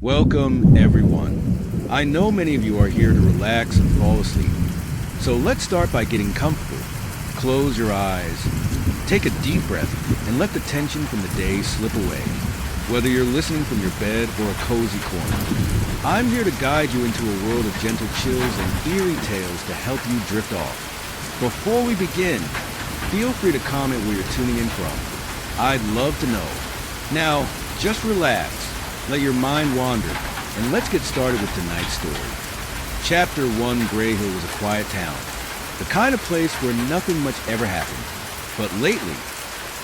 Welcome, everyone. I know many of you are here to relax and fall asleep. So let's start by getting comfortable. Close your eyes, take a deep breath, and let the tension from the day slip away. Whether you're listening from your bed or a cozy corner, I'm here to guide you into a world of gentle chills and eerie tales to help you drift off. Before we begin, feel free to comment where you're tuning in from. I'd love to know. Now, just relax, let your mind wander, and let's get started with tonight's story. Chapter 1, Grey Hill was a quiet town, the kind of place where nothing much ever happened. But lately,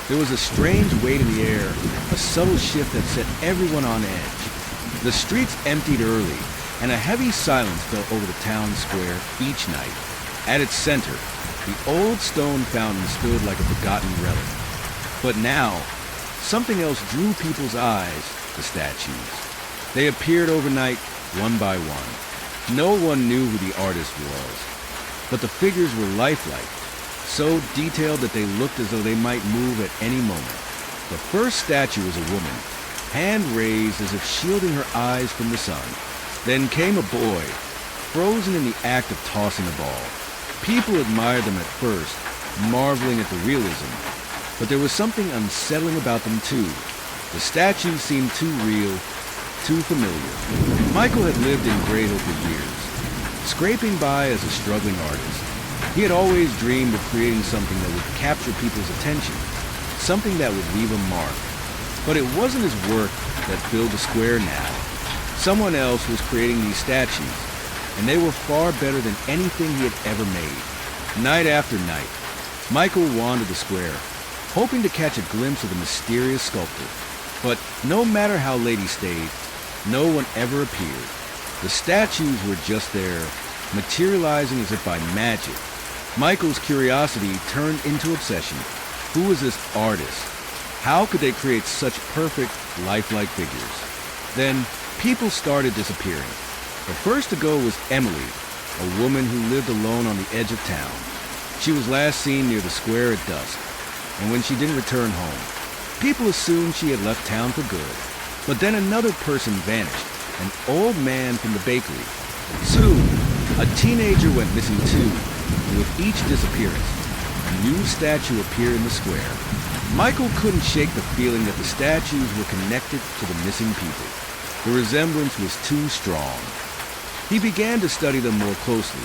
there was a strange weight in the air, a subtle shift that set everyone on edge. The streets emptied early, and a heavy silence fell over the town square each night. At its center, the old stone fountain stood like a forgotten relic. But now, something else drew people's eyes, the statues. They appeared overnight, one by one. No one knew who the artist was, but the figures were lifelike, so detailed that they looked as though they might move at any moment. The first statue was a woman, hand raised as if shielding her eyes from the sun. Then came a boy, frozen in the act of tossing a ball. People admired them at first, marveling at the realism, but there was something unsettling about them too. The statues seemed too real, too familiar. Michael had lived in Grey Hill for years, scraping by as a struggling artist. He had always dreamed of creating something that would capture people's attention, something that would leave a mark. But it wasn't his work that filled the square now. Someone else was creating these statues, and they were far better than anything he had ever made. Night after night, Michael wandered the square, hoping to catch a glimpse of the mysterious sculptor. But no matter how late he stayed, no one ever appeared. The statues were just there, materializing as if by magic. Michael's curiosity turned into obsession. Who was this artist? How could they create such perfect, lifelike figures? Then, people started disappearing. The first to go was Emily, a woman who lived alone on the edge of town. She was last seen near the square at dusk, and when she didn't return home, people assumed she had left town for good. But then another person vanished, an old man from the bakery. Soon, a teenager went missing too, and with each disappearance, a new statue appeared in the square. Michael couldn't shake the feeling that the statues were connected to the missing people. The resemblance was too strong. He began to study them more closely,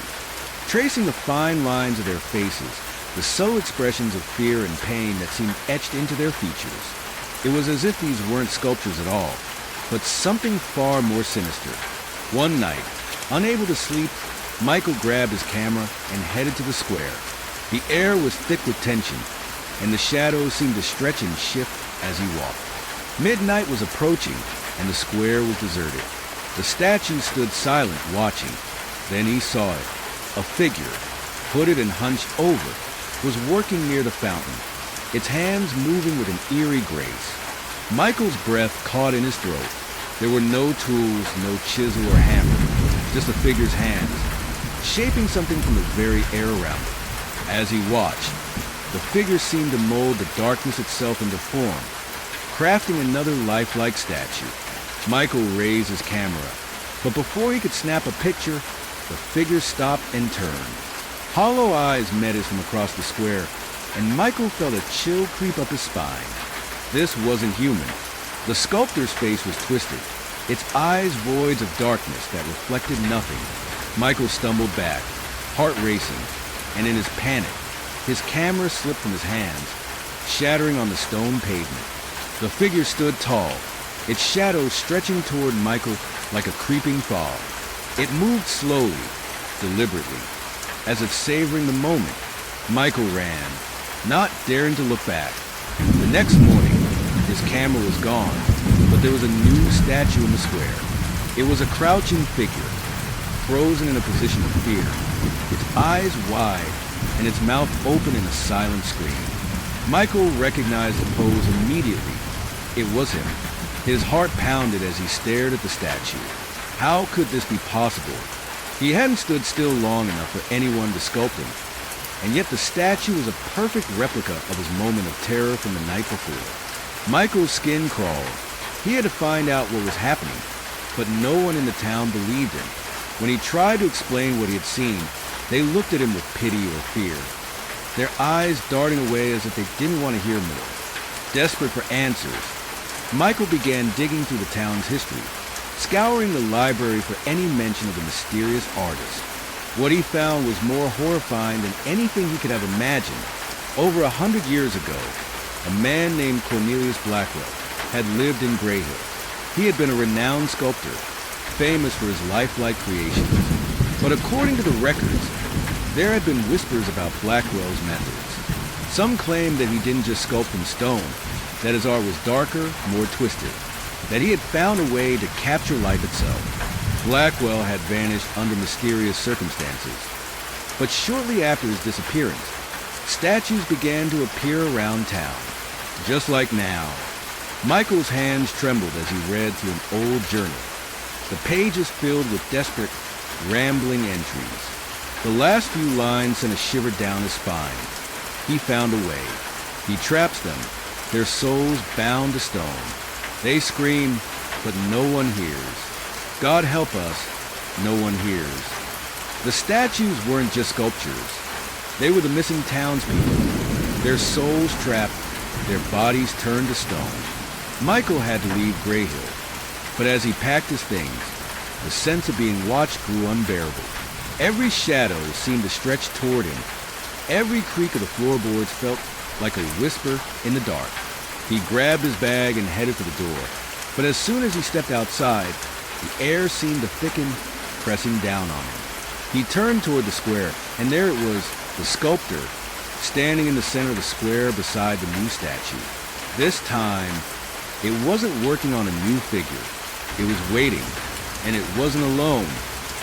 tracing the fine lines of their faces, the subtle expressions of fear and pain that seemed etched into their features. It was as if these weren't sculptures at all, but something far more sinister. One night, unable to sleep, Michael grabbed his camera and headed to the square. The air was thick with tension, and the shadows seemed to stretch and shift as he walked. Midnight was approaching, and the square was deserted. The statue stood silent, watching. Then he saw it. A figure, hooded and hunched over, was working near the fountain, its hands moving with an eerie grace. Michael's breath caught in his throat. There were no tools, no chisel or hammer, just the figure's hands, shaping something from the very air around it. As he watched, the figure seemed to mold the darkness itself into form, crafting another lifelike statue. Michael raised his camera, but before he could snap a picture, the figure stopped and turned. Hollow eyes met his from across the square, and Michael felt a chill creep up his spine. This wasn't human. The sculptor's face was twisted, its eyes voids of darkness that reflected nothing. Michael stumbled back, heart racing, and in his panic, his camera slipped from his hands, shattering on the stone pavement. The figure stood tall, its shadow stretching toward Michael like a creeping fog. It moved slowly, deliberately, as if savoring the moment. Michael ran, not daring to look back. The next morning, his camera was gone, but there was a new statue in the square. It was a crouching figure, frozen in a position of fear, its eyes wide and its mouth open in a silent scream. Michael recognized the pose immediately. It was him. His heart pounded as he stared at the statue. How could this be possible? He hadn't stood still long enough for anyone to sculpt him, and yet the statue was a perfect replica of his moment of terror from the night before. Michael's skin crawled. He had to find out what was happening. but no one in the town believed him. When he tried to explain what he had seen, they looked at him with pity or fear, their eyes darting away as if they didn't want to hear more. Desperate for answers, Michael began digging through the town's history, scouring the library for any mention of the mysterious artist. What he found was more horrifying than anything he could have imagined. Over 100 years ago, a man named Cornelius Blackwell had lived in Grey Hill. He had been a renowned sculptor, famous for his lifelike creations. But according to the records, there had been whispers about Blackwell's methods. Some claimed that he didn't just sculpt in stone, that his art was darker, more twisted, that he had found a way to capture life itself. Blackwell had vanished under mysterious circumstances. But shortly after his disappearance, statues began to appear around town. Just like now, Michael's hands trembled as he read through an old journal. The pages filled with desperate, rambling entries. The last few lines sent a shiver down his spine. He found a way. He traps them, their souls bound to stone. They scream, but no one hears. God help us, no one hears. The statues weren't just sculptures. They were the missing townspeople, their souls trapped, their bodies turned to stone. Michael had to leave Grey Hill, but as he packed his things, the sense of being watched grew unbearable. Every shadow seemed to stretch toward him. Every creak of the floorboards felt like a whisper in the dark. He grabbed his bag and headed for the door, but as soon as he stepped outside, the air seemed to thicken, pressing down on him. He turned toward the square, and there it was, the sculptor, standing in the center of the square beside the new statue. This time, it wasn't working on a new figure. It was waiting, and it wasn't alone.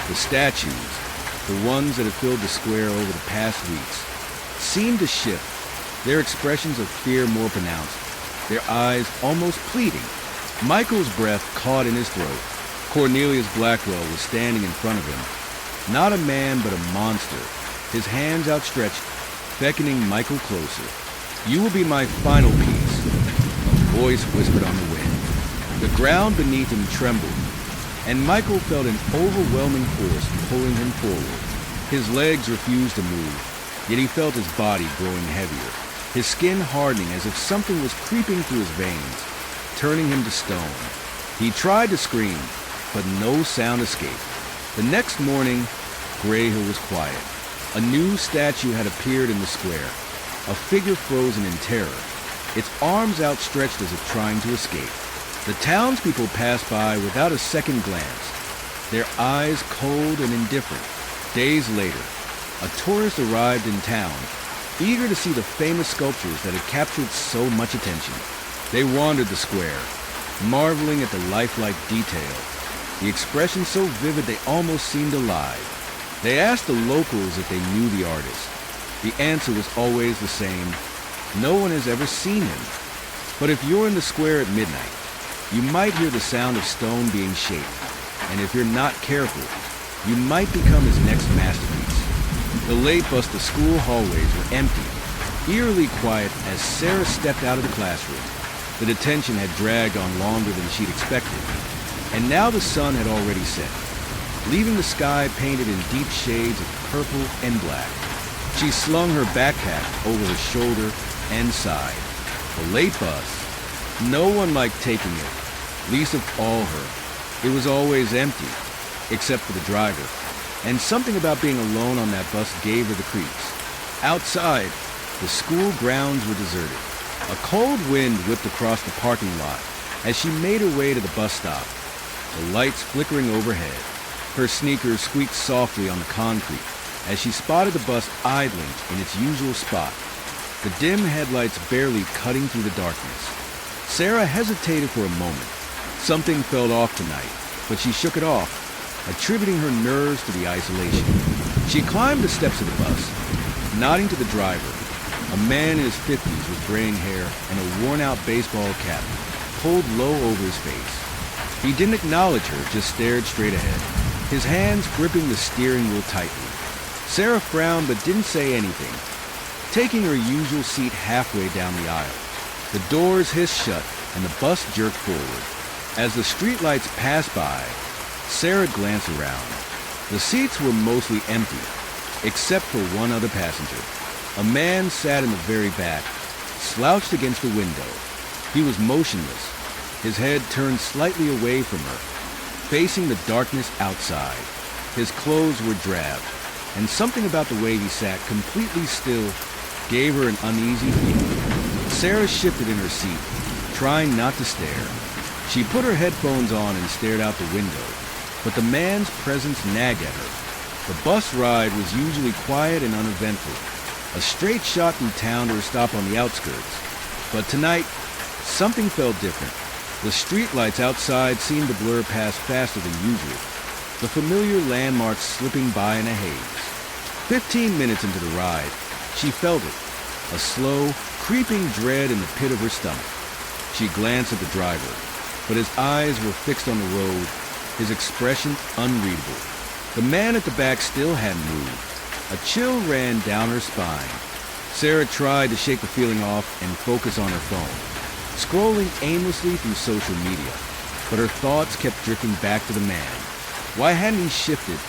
The statues, the ones that had filled the square over the past weeks, seemed to shift, their expressions of fear more pronounced, their eyes almost pleading. Michael's breath caught in his throat. Cornelius Blackwell was standing in front of him, not a man but a monster, his hands outstretched, beckoning Michael closer. "You will be my final piece," a voice whispered on the wind. The ground beneath him trembled, and Michael felt an overwhelming force pulling him forward. His legs refused to move, yet he felt his body growing heavier, his skin hardening as if something was creeping through his veins, turning him to stone. He tried to scream, but no sound escaped. The next morning, Grey Hill was quiet. A new statue had appeared in the square, a figure frozen in terror, its arms outstretched as if trying to escape. The townspeople passed by without a second glance, their eyes cold and indifferent. Days later, a tourist arrived in town, eager to see the famous sculptures that had captured so much attention. They wandered the square, marveling at the lifelike detail, the expression so vivid they almost seemed alive. They asked the locals if they knew the artist. The answer was always the same: no one has ever seen him. But if you're in the square at midnight, you might hear the sound of stone being shaped, and if you're not careful, you might become his next masterpiece. The late bus to school hallways were empty, eerily quiet as Sarah stepped out of the classroom. The detention had dragged on longer than she'd expected, and now the sun had already set, leaving the sky painted in deep shades of purple and black. She slung her backpack over her shoulder and sighed. The late bus. No one liked taking it, least of all her. It was always empty, except for the driver, and something about being alone on that bus gave her the creeps. Outside, the school grounds were deserted. A cold wind whipped across the parking lot as she made her way to the bus stop, the lights flickering overhead. Her sneakers squeaked softly on the concrete as she spotted the bus idling in its usual spot, the dim headlights barely cutting through the darkness. Sarah hesitated for a moment. Something felt off tonight, but she shook it off, attributing her nerves to the isolation. She climbed the steps of the bus, nodding to the driver, a man in his 50s with graying hair and a worn-out baseball cap pulled low over his face. He didn't acknowledge her, just stared straight ahead, his hands gripping the steering wheel tightly. Sarah frowned but didn't say anything, taking her usual seat halfway down the aisle. The doors hissed shut and the bus jerked forward. As the streetlights passed by, Sarah glanced around. The seats were mostly empty, except for one other passenger. A man sat in the very back, slouched against the window. He was motionless, his head turned slightly away from her, facing the darkness outside. His clothes were drab, and something about the way he sat completely still gave her an uneasy feeling. Sarah shifted in her seat, trying not to stare. She put her headphones on and stared out the window, but the man's presence nagged at her. The bus ride was usually quiet and uneventful, a straight shot through town to a stop on the outskirts. But tonight, something felt different. The streetlights outside seemed to blur past faster than usual, the familiar landmarks slipping by in a haze. 15 minutes into the ride, she felt it, a slow, creeping dread in the pit of her stomach. She glanced at the driver, but his eyes were fixed on the road, his expression unreadable. The man at the back still hadn't moved. A chill ran down her spine. Sarah tried to shake the feeling off and focus on her phone, scrolling aimlessly through social media, but her thoughts kept drifting back to the man. Why hadn't he shifted?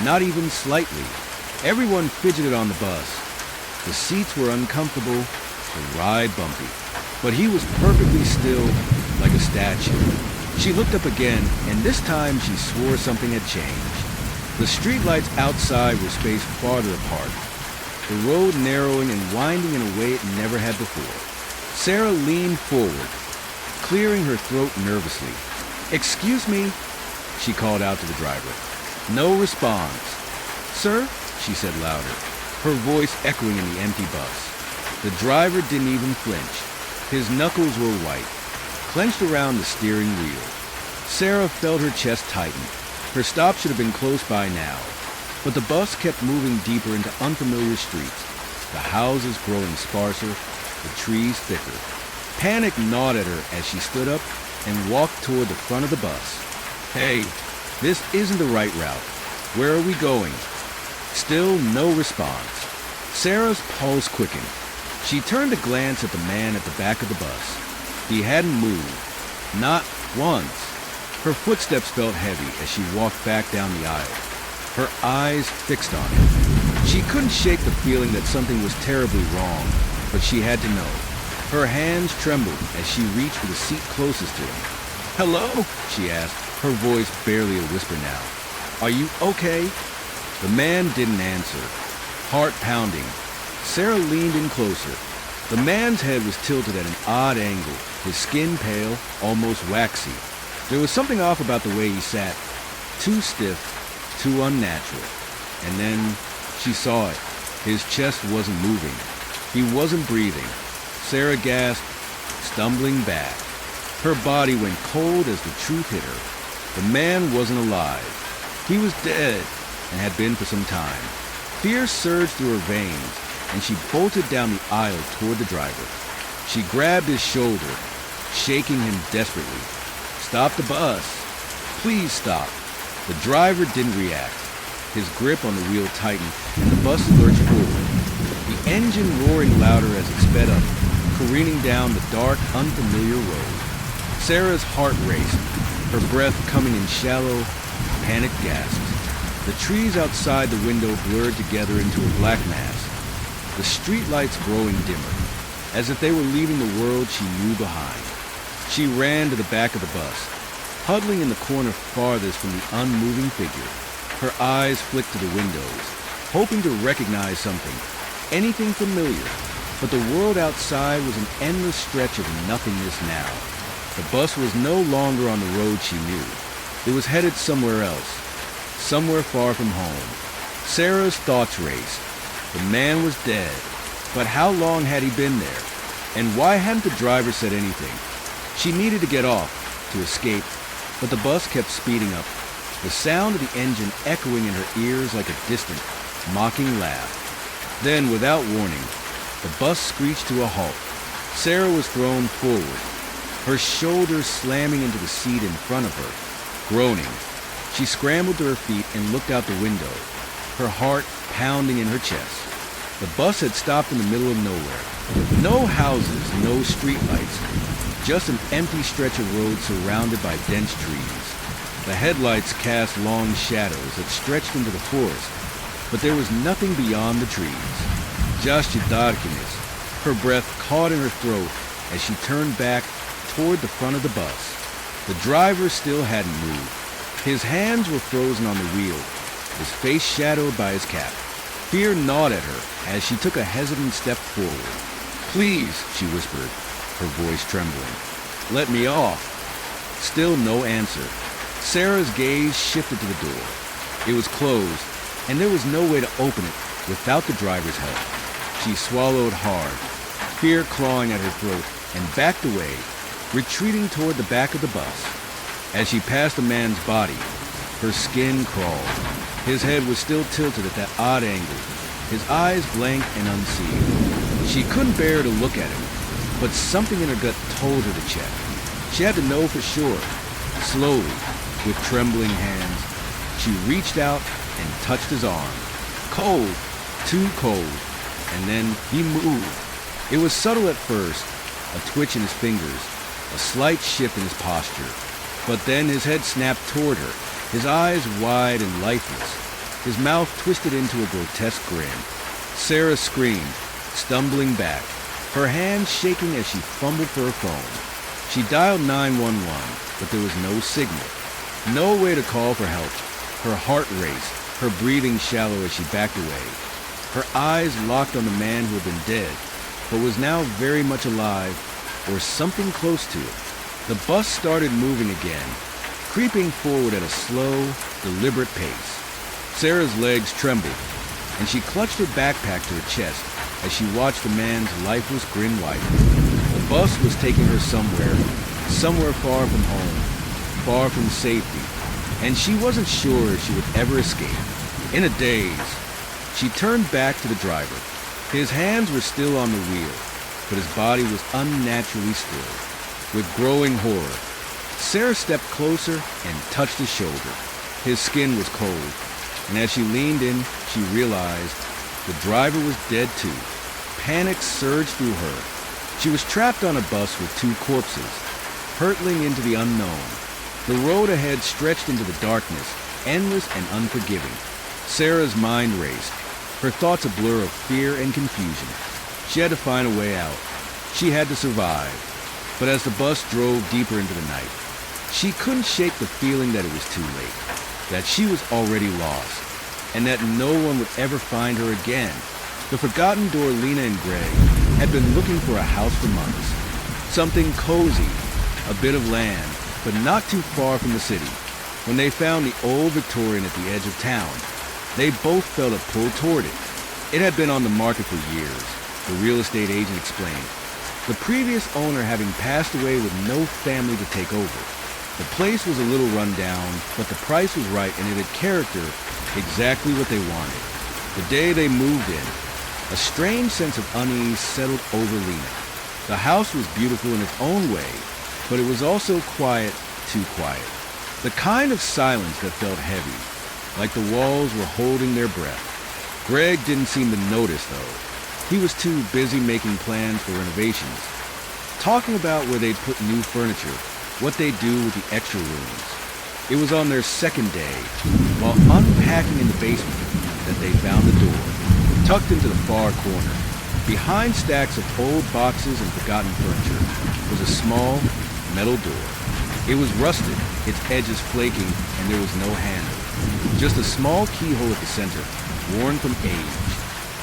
Not even slightly. Everyone fidgeted on the bus. The seats were uncomfortable, the ride bumpy, but he was perfectly still, like a statue. She looked up again, and this time she swore something had changed. The streetlights outside were spaced farther apart, the road narrowing and winding in a way it never had before. Sarah leaned forward, clearing her throat nervously. "Excuse me," she called out to the driver. No response. "Sir?" she said louder, her voice echoing in the empty bus. The driver didn't even flinch. His knuckles were white, clenched around the steering wheel. Sarah felt her chest tighten. Her stop should have been close by now, but the bus kept moving deeper into unfamiliar streets, the houses growing sparser, the trees thicker. Panic gnawed at her as she stood up and walked toward the front of the bus. "Hey, this isn't the right route. Where are we going?" Still no response. Sarah's pulse quickened. She turned to glance at the man at the back of the bus. He hadn't moved. Not once. Her footsteps felt heavy as she walked back down the aisle, her eyes fixed on him. She couldn't shake the feeling that something was terribly wrong, but she had to know. Her hands trembled as she reached for the seat closest to him. "Hello?" she asked, her voice barely a whisper now. "Are you okay?" The man didn't answer, heart pounding. Sarah leaned in closer. The man's head was tilted at an odd angle, his skin pale, almost waxy. There was something off about the way he sat, too stiff, too unnatural. And then she saw it. His chest wasn't moving. He wasn't breathing. Sarah gasped, stumbling back. Her body went cold as the truth hit her. The man wasn't alive. He was dead, and had been for some time. Fear surged through her veins, and she bolted down the aisle toward the driver. She grabbed his shoulder, shaking him desperately. "Stop the bus. Please stop." The driver didn't react. His grip on the wheel tightened, and the bus lurched forward, the engine roaring louder as it sped up, careening down the dark, unfamiliar road. Sarah's heart raced, her breath coming in shallow, panicked gasps. The trees outside the window blurred together into a black mass, the streetlights growing dimmer, as if they were leaving the world she knew behind. She ran to the back of the bus, huddling in the corner farthest from the unmoving figure. Her eyes flicked to the windows, hoping to recognize something, anything familiar, but the world outside was an endless stretch of nothingness now. The bus was no longer on the road she knew. It was headed somewhere else, somewhere far from home. Sarah's thoughts raced. The man was dead, but how long had he been there? And why hadn't the driver said anything? She needed to get off, to escape, but the bus kept speeding up, the sound of the engine echoing in her ears like a distant, mocking laugh. Then, without warning, the bus screeched to a halt. Sarah was thrown forward, her shoulders slamming into the seat in front of her, groaning. She scrambled to her feet and looked out the window, her heart pounding in her chest. The bus had stopped in the middle of nowhere. No houses, no streetlights, just an empty stretch of road surrounded by dense trees. The headlights cast long shadows that stretched into the forest, but there was nothing beyond the trees. Just darkness, her breath caught in her throat as she turned back toward the front of the bus. The driver still hadn't moved. His hands were frozen on the wheel, his face shadowed by his cap. Fear gnawed at her as she took a hesitant step forward. "Please," she whispered, her voice trembling. "Let me off." Still no answer. Sarah's gaze shifted to the door. It was closed, and there was no way to open it without the driver's help. She swallowed hard, fear clawing at her throat, and backed away, retreating toward the back of the bus. As she passed the man's body, her skin crawled. His head was still tilted at that odd angle, his eyes blank and unseeing. She couldn't bear to look at him, but something in her gut told her to check. She had to know for sure. Slowly, with trembling hands, she reached out and touched his arm. Cold, too cold, and then he moved. It was subtle at first, a twitch in his fingers, a slight shift in his posture. But then his head snapped toward her, his eyes wide and lifeless, his mouth twisted into a grotesque grin. Sarah screamed, stumbling back, her hands shaking as she fumbled for her phone. She dialed 911, but there was no signal, no way to call for help. Her heart raced, her breathing shallow as she backed away. Her eyes locked on the man who had been dead, but was now very much alive, or something close to it. The bus started moving again, creeping forward at a slow, deliberate pace. Sarah's legs trembled, and she clutched her backpack to her chest as she watched the man's lifeless grin widen. The bus was taking her somewhere far from home, far from safety, and she wasn't sure she would ever escape. In a daze, she turned back to the driver. His hands were still on the wheel, but his body was unnaturally still. With growing horror, Sarah stepped closer and touched his shoulder. His skin was cold, and as she leaned in, she realized the driver was dead too. Panic surged through her. She was trapped on a bus with two corpses, hurtling into the unknown. The road ahead stretched into the darkness, endless and unforgiving. Sarah's mind raced, her thoughts a blur of fear and confusion. She had to find a way out. She had to survive. But as the bus drove deeper into the night, she couldn't shake the feeling that it was too late, that she was already lost, and that no one would ever find her again. The forgotten Dorlina and Greg had been looking for a house for months. Something cozy, a bit of land, but not too far from the city. When they found the old Victorian at the edge of town, they both felt a pull toward it. It had been on the market for years, the real estate agent explained, the previous owner having passed away with no family to take over. The place was a little run down, but the price was right and it had character, exactly what they wanted. The day they moved in, a strange sense of unease settled over Lena. The house was beautiful in its own way, but it was also quiet, too quiet. The kind of silence that felt heavy, like the walls were holding their breath. Greg didn't seem to notice, though. He was too busy making plans for renovations, talking about where they'd put new furniture, what they'd do with the extra rooms. It was on their second day, while unpacking in the basement, that they found the door, tucked into the far corner. Behind stacks of old boxes and forgotten furniture was a small, metal door. It was rusted, its edges flaking, and there was no handle. Just a small keyhole at the center, worn from age.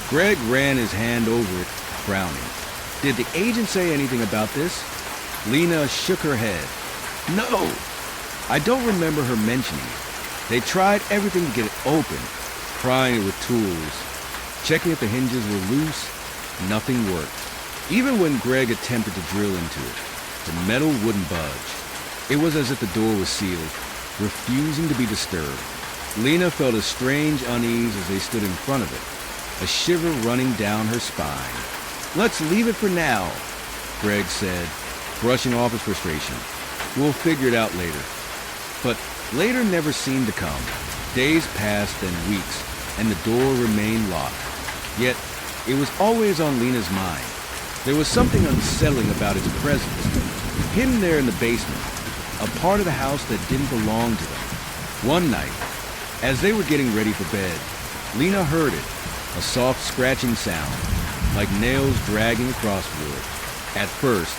Greg ran his hand over it, frowning. Did the agent say anything about this? Lena shook her head. No, I don't remember her mentioning it. They tried everything to get it open, prying it with tools, checking if the hinges were loose. Nothing worked. Even when Greg attempted to drill into it, the metal wouldn't budge. It was as if the door was sealed, refusing to be disturbed. Lena felt a strange unease as they stood in front of it, a shiver running down her spine. "Let's leave it for now," Greg said, brushing off his frustration. "We'll figure it out later." But later never seemed to come. Days passed, then weeks, and the door remained locked. Yet, it was always on Lena's mind. There was something unsettling about its presence. hidden there in the basement, a part of the house that didn't belong to them. One night, as they were getting ready for bed, Lena heard it, a soft scratching sound, like nails dragging across wood. At first,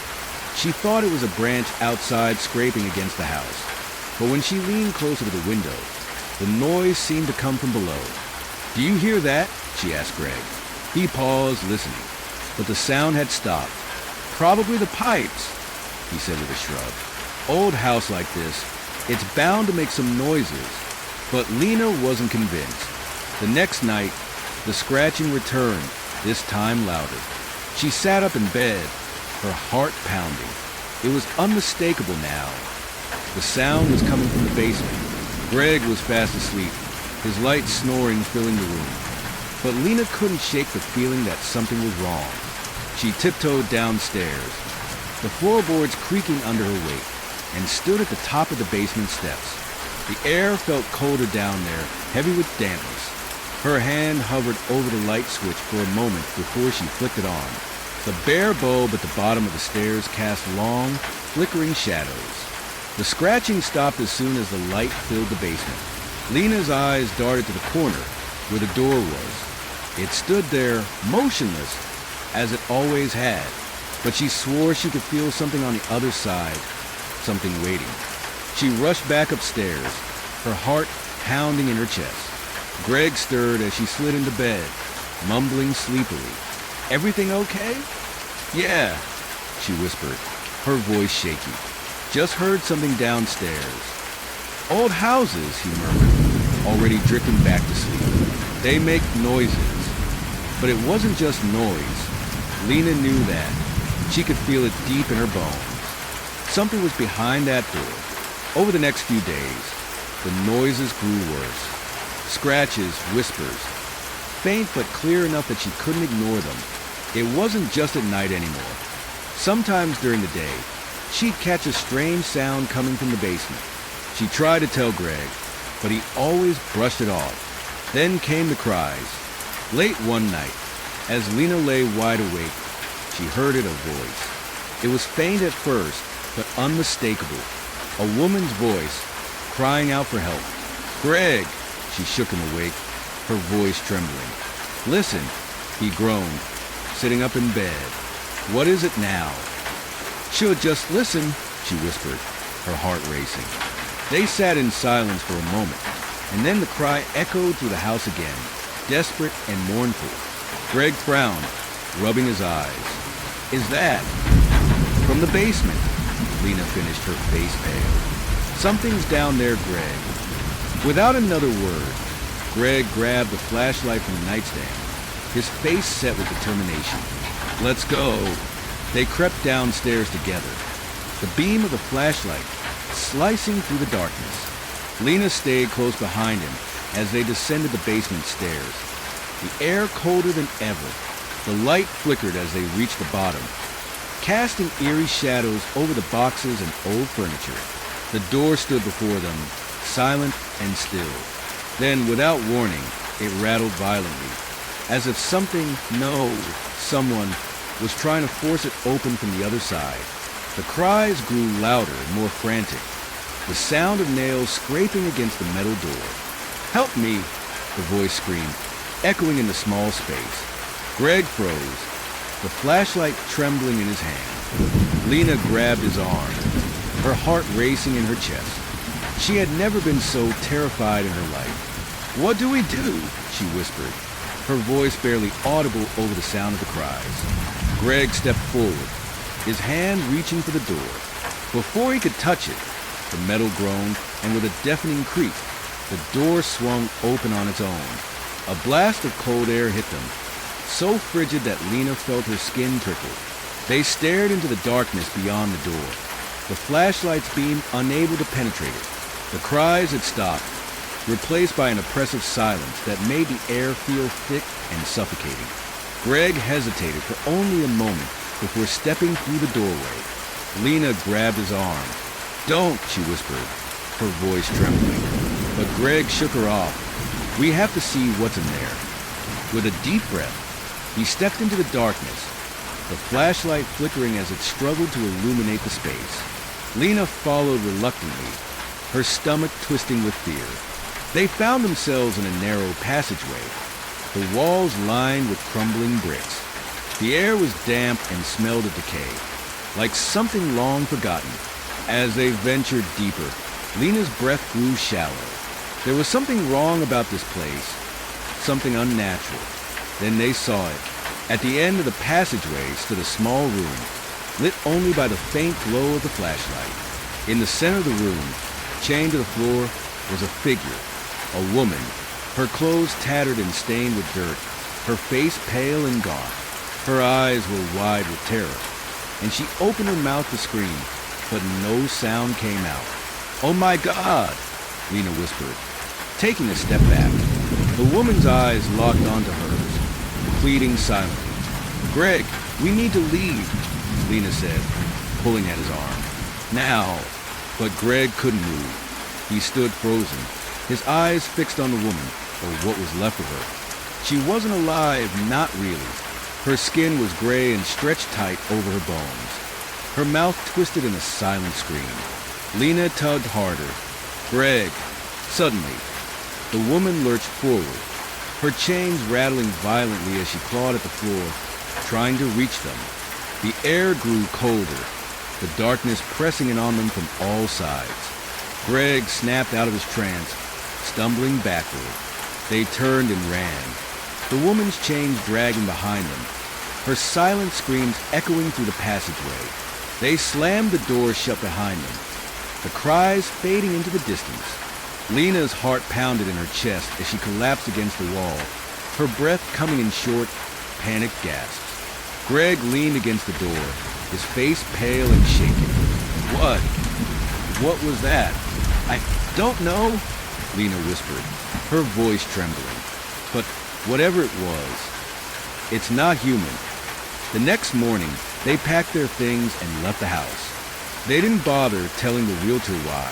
she thought it was a branch outside scraping against the house, but when she leaned closer to the window, the noise seemed to come from below. "Do you hear that?" she asked Greg. He paused, listening, but the sound had stopped. "Probably the pipes," he said with a shrug. "Old house like this, it's bound to make some noises." But Lena wasn't convinced. The next night, the scratching returned, this time louder. She sat up in bed, her heart pounding. It was unmistakable now. The sound was coming from the basement. Greg was fast asleep, his light snoring filling the room. But Lena couldn't shake the feeling that something was wrong. She tiptoed downstairs, the floorboards creaking under her weight, and stood at the top of the basement steps. The air felt colder down there, heavy with dampness. Her hand hovered over the light switch for a moment before she flicked it on. The bare bulb at the bottom of the stairs cast long, flickering shadows. The scratching stopped as soon as the light filled the basement. Lena's eyes darted to the corner, where the door was. It stood there, motionless, as it always had, but she swore she could feel something on the other side, something waiting. She rushed back upstairs, her heart pounding in her chest. Greg stirred as she slid into bed, mumbling sleepily. "Everything okay?" "Yeah," she whispered, her voice shaky. "Just heard something downstairs." "Old houses," he murmured, already drifting back to sleep. "They make noises." But it wasn't just noise. Lena knew that. She could feel it deep in her bones. Something was behind that door. Over the next few days, the noises grew worse. Scratches, whispers, faint but clear enough that she couldn't ignore them. It wasn't just at night anymore. Sometimes during the day, she'd catch a strange sound coming from the basement. She tried to tell Greg, but he always brushed it off. Then came the cries. Late one night, as Lena lay wide awake, she heard it, a voice. It was faint at first, but unmistakable. A woman's voice, crying out for help. "Greg!" She shook him awake, her voice trembling. "Listen," he groaned, sitting up in bed. "What is it now?" "She'll just listen," she whispered, her heart racing. They sat in silence for a moment, and then the cry echoed through the house again, desperate and mournful. Greg frowned, rubbing his eyes. "Is that?" "From the basement," Lena finished, her face pale. "Something's down there, Greg." Without another word, Greg grabbed the flashlight from the nightstand, his face set with determination. "Let's go." They crept downstairs together, the beam of the flashlight slicing through the darkness. Lena stayed close behind him as they descended the basement stairs. The air colder than ever, the light flickered as they reached the bottom, casting eerie shadows over the boxes and old furniture. The door stood before them, silent and still. Then, without warning, it rattled violently, as if someone was trying to force it open from the other side. The cries grew louder, more frantic, the sound of nails scraping against the metal door. "Help me!" the voice screamed, echoing in the small space. Greg froze, the flashlight trembling in his hand. Lena grabbed his arm, her heart racing in her chest. She had never been so terrified in her life. "What do we do?" she whispered, her voice barely audible over the sound of the cries. Greg stepped forward, his hand reaching for the door. Before he could touch it, the metal groaned, and with a deafening creak, the door swung open on its own. A blast of cold air hit them, so frigid that Lena felt her skin prickle. They stared into the darkness beyond the door, the flashlight's beam unable to penetrate it. The cries had stopped, replaced by an oppressive silence that made the air feel thick and suffocating. Greg hesitated for only a moment before stepping through the doorway. Lena grabbed his arm. "Don't," she whispered, her voice trembling. But Greg shook her off. "We have to see what's in there." With a deep breath, he stepped into the darkness. the flashlight flickering as it struggled to illuminate the space. Lena followed reluctantly, her stomach twisting with fear. They found themselves in a narrow passageway, the walls lined with crumbling bricks. The air was damp and smelled of decay, like something long forgotten. As they ventured deeper, Lena's breath grew shallow. There was something wrong about this place, something unnatural. Then they saw it. At the end of the passageway stood a small room, lit only by the faint glow of the flashlight. In the center of the room, chained to the floor, was a figure, a woman, her clothes tattered and stained with dirt, her face pale and gaunt. Her eyes were wide with terror, and she opened her mouth to scream, but no sound came out. "Oh my God!" Lena whispered, taking a step back. The woman's eyes locked onto hers, pleading silently. "Greg, we need to leave," Lena said, pulling at his arm. "Now." But Greg couldn't move. He stood frozen, his eyes fixed on the woman, or what was left of her. She wasn't alive, not really. Her skin was gray and stretched tight over her bones. Her mouth twisted in a silent scream. Lena tugged harder. "Greg!" Suddenly, the woman lurched forward, her chains rattling violently as she clawed at the floor, trying to reach them. The air grew colder, the darkness pressing in on them from all sides. Greg snapped out of his trance, stumbling backward. They turned and ran, the woman's chains dragging behind them, her silent screams echoing through the passageway. They slammed the door shut behind them, the cries fading into the distance. Lena's heart pounded in her chest as she collapsed against the wall, her breath coming in short, panicked gasps. Greg leaned against the door, his face pale and shaken. What was that?" "I don't know," Lena whispered, her voice trembling. "But whatever it was, it's not human." The next morning, they packed their things and left the house. They didn't bother telling the realtor why.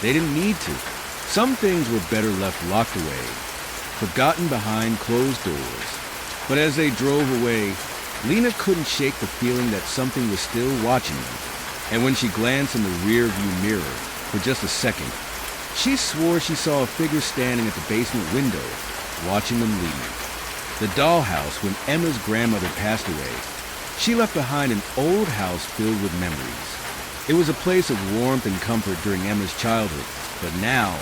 They didn't need to. Some things were better left locked away, forgotten behind closed doors. But as they drove away, Lena couldn't shake the feeling that something was still watching them. And when she glanced in the rear-view mirror for just a second, she swore she saw a figure standing at the basement window, watching them leave. The dollhouse when Emma's grandmother passed away. She left behind an old house filled with memories. It was a place of warmth and comfort during Emma's childhood, but now,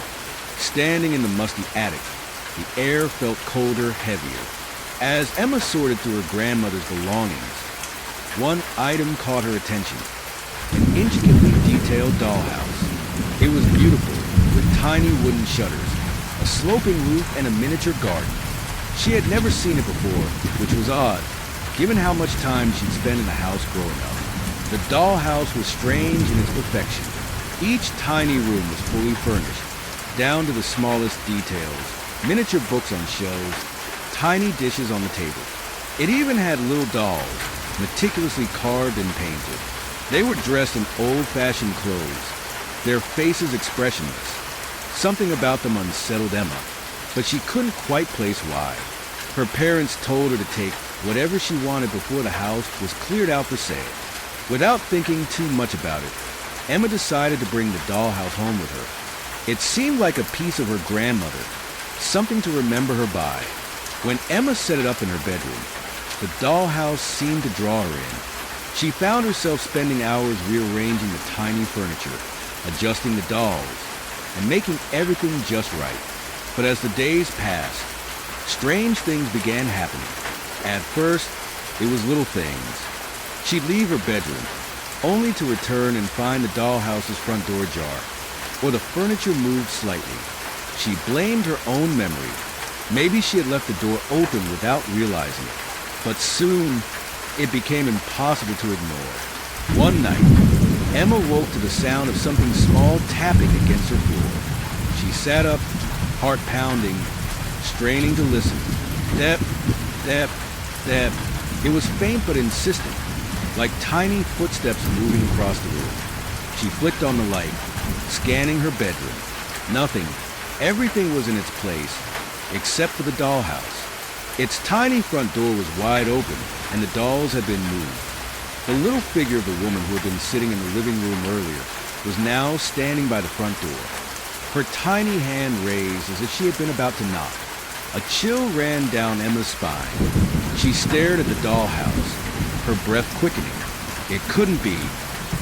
standing in the musty attic, the air felt colder, heavier. As Emma sorted through her grandmother's belongings, one item caught her attention, an intricately detailed dollhouse. It was beautiful, with tiny wooden shutters, a sloping roof, and a miniature garden. She had never seen it before, which was odd, given how much time she'd spent in the house growing up. The dollhouse was strange in its perfection. Each tiny room was fully furnished, down to the smallest details, miniature books on shelves, tiny dishes on the table. It even had little dolls, meticulously carved and painted. They were dressed in old-fashioned clothes, their faces expressionless. Something about them unsettled Emma, but she couldn't quite place why. Her parents told her to take whatever she wanted before the house was cleared out for sale. Without thinking too much about it, Emma decided to bring the dollhouse home with her. It seemed like a piece of her grandmother, something to remember her by. When Emma set it up in her bedroom, the dollhouse seemed to draw her in. She found herself spending hours rearranging the tiny furniture, adjusting the dolls, and making everything just right. But as the days passed, strange things began happening. At first, it was little things. She'd leave her bedroom, only to return and find the dollhouse's front door ajar, or the furniture moved slightly. She blamed her own memory. Maybe she had left the door open without realizing it. But soon, it became impossible to ignore. One night, Emma woke to the sound of something small tapping against her floor. She sat up, heart pounding, straining to listen. Step, step, step. It was faint but insistent, like tiny footsteps moving across the room. She flicked on the light, scanning her bedroom. Nothing. Everything was in its place, except for the dollhouse. Its tiny front door was wide open, and the dolls had been moved. The little figure of the woman who had been sitting in the living room earlier was now standing by the front door, her tiny hand raised as if she had been about to knock. A chill ran down Emma's spine. She stared at the dollhouse, her breath quickening. It couldn't be.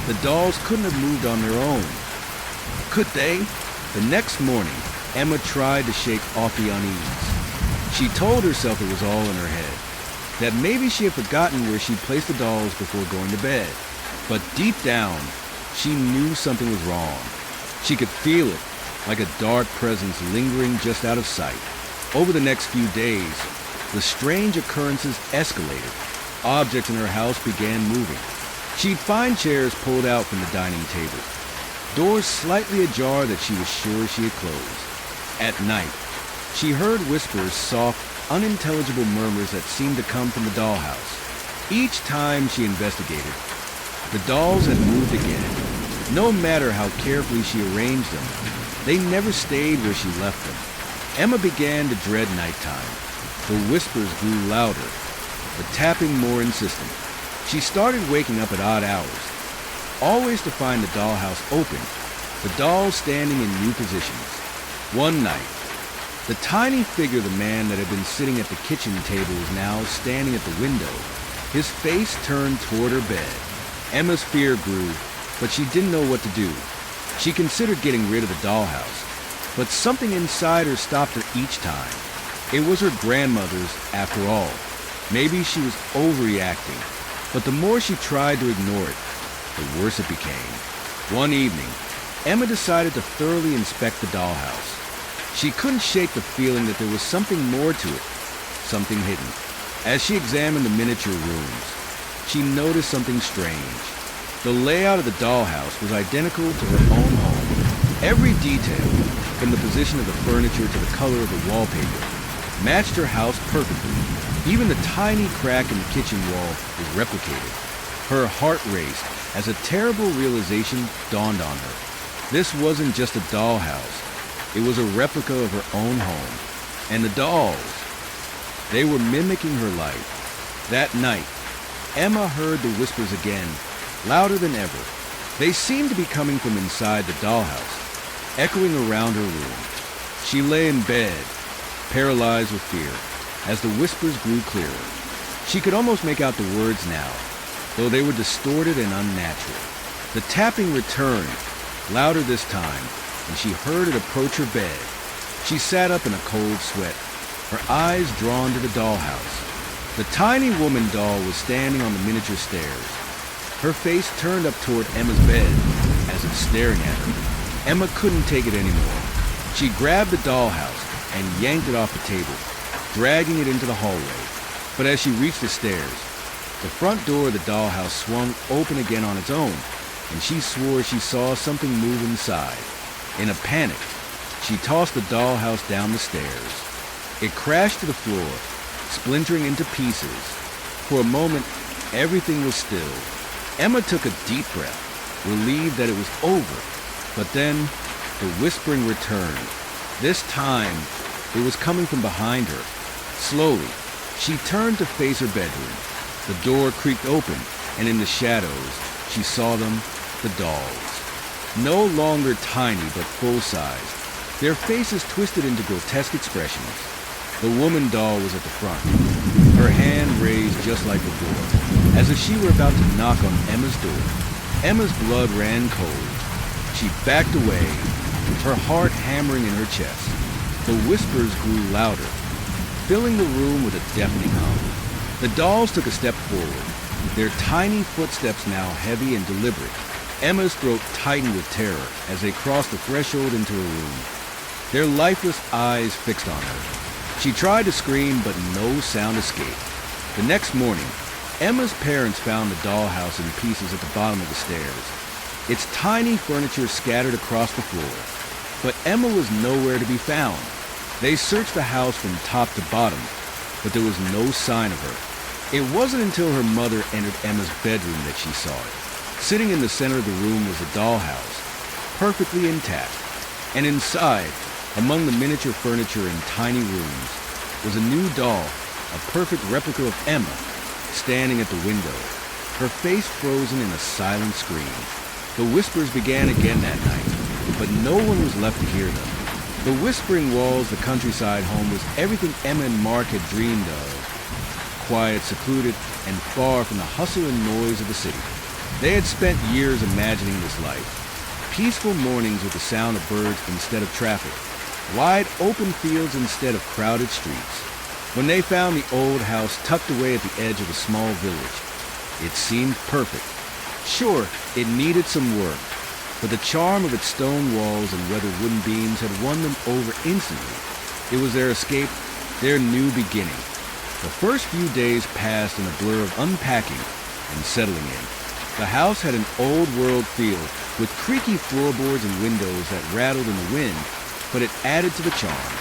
The dolls couldn't have moved on their own. Could they? The next morning, Emma tried to shake off the unease. She told herself it was all in her head, that maybe she had forgotten where she'd placed the dolls before going to bed. But deep down, she knew something was wrong. She could feel it, like a dark presence lingering just out of sight. Over the next few days, the strange occurrences escalated. Objects in her house began moving. She'd find chairs pulled out from the dining table, doors slightly ajar that she was sure she had closed. At night, she heard whispers, soft, unintelligible murmurs that seemed to come from the dollhouse. Each time she investigated, the dolls had moved again. No matter how carefully she arranged them, they never stayed where she left them. Emma began to dread nighttime. The whispers grew louder, the tapping more insistent. She started waking up at odd hours, always to find the dollhouse open, the dolls standing in new positions. One night, the tiny figure of the man that had been sitting at the kitchen table was now standing at the window, his face turned toward her bed. Emma's fear grew, but she didn't know what to do. She considered getting rid of the dollhouse, but something inside her stopped her each time. It was her grandmother's, after all. Maybe she was overreacting, but the more she tried to ignore it, the worse it became. One evening, Emma decided to thoroughly inspect the dollhouse. She couldn't shake the feeling that there was something more to it, something hidden. As she examined the miniature rooms, she noticed something strange. The layout of the dollhouse was identical to her own home. Every detail, from the position of the furniture to the color of the wallpaper, matched her house perfectly. Even the tiny crack in the kitchen wall was replicated. Her heart raced as a terrible realization dawned on her. This wasn't just a dollhouse. It was a replica of her own home. And the dolls, they were mimicking her life. That night, Emma heard the whispers again, louder than ever. They seemed to be coming from inside the dollhouse, echoing around her room. She lay in bed, paralyzed with fear, as the whispers grew clearer. She could almost make out the words now, though they were distorted and unnatural. The tapping returned, louder this time, and she heard it approach her bed. She sat up in a cold sweat, her eyes drawn to the dollhouse. The tiny woman doll was standing on the miniature stairs, her face turned up toward Emma's bed, as if staring at her. Emma couldn't take it anymore. She grabbed the dollhouse and yanked it off the table, dragging it into the hallway. But as she reached the stairs, the front door of the dollhouse swung open again on its own, and she swore she saw something move inside. In a panic, she tossed the dollhouse down the stairs. It crashed to the floor, splintering into pieces. For a moment, everything was still. Emma took a deep breath, relieved that it was over. But then, the whispering returned. This time, it was coming from behind her. Slowly, she turned to face her bedroom. The door creaked open, and in the shadows, she saw them, the dolls. No longer tiny, but full-sized, their faces twisted into grotesque expressions. The woman doll was at the front, her hand raised just like before, as if she were about to knock on Emma's door. Emma's blood ran cold. She backed away, her heart hammering in her chest. The whispers grew louder, filling the room with a deafening hum. The dolls took a step forward, their tiny footsteps now heavy and deliberate. Emma's throat tightened with terror as they crossed the threshold into her room, their lifeless eyes fixed on her. She tried to scream, but no sound escaped. The next morning, Emma's parents found the dollhouse in pieces at the bottom of the stairs, its tiny furniture scattered across the floor. But Emma was nowhere to be found. They searched the house from top to bottom, but there was no sign of her. It wasn't until her mother entered Emma's bedroom that she saw it. Sitting in the center of the room was a dollhouse, perfectly intact. And inside, among the miniature furniture in tiny rooms, was a new doll, a perfect replica of Emma, standing at the window, her face frozen in a silent scream. The whispers began again that night, but no one was left to hear them. The whispering walls, the countryside home, was everything Emma and Mark had dreamed of. Quiet, secluded, and far from the hustle and noise of the city. They had spent years imagining this life. Peaceful mornings with the sound of birds instead of traffic. Wide open fields instead of crowded streets. When they found the old house tucked away at the edge of a small village, it seemed perfect. Sure, it needed some work, but the charm of its stone walls and weathered wooden beams had won them over instantly. It was their escape, their new beginning. The first few days passed in a blur of unpacking and settling in. The house had an old-world feel, with creaky floorboards and windows that rattled in the wind, but it added to the charm.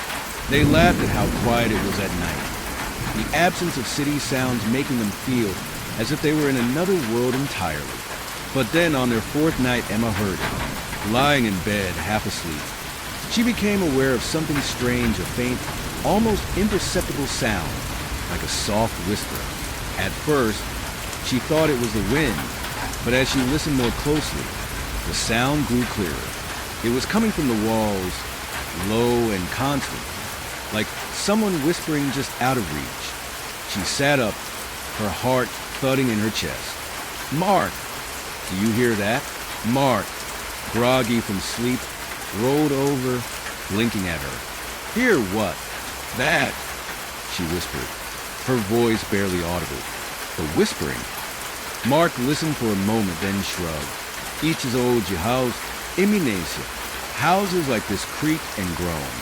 They laughed at how quiet it was at night, the absence of city sounds making them feel as if they were in another world entirely. But then on their fourth night, Emma heard it, lying in bed, half asleep. She became aware of something strange, a faint, almost imperceptible sound, like a soft whisper. At first, she thought it was the wind, but as she listened more closely, the sound grew clearer. It was coming from the walls, low and constant, like someone whispering just out of reach. She sat up, her heart thudding in her chest. "Mark! Do you hear that?" Mark, groggy from sleep, rolled over, blinking at her. "Hear what?" "That," she whispered, her voice barely audible. The whispering. Mark listened for a moment, then shrugged. Each is old house, immerse. Houses like this creak and groan.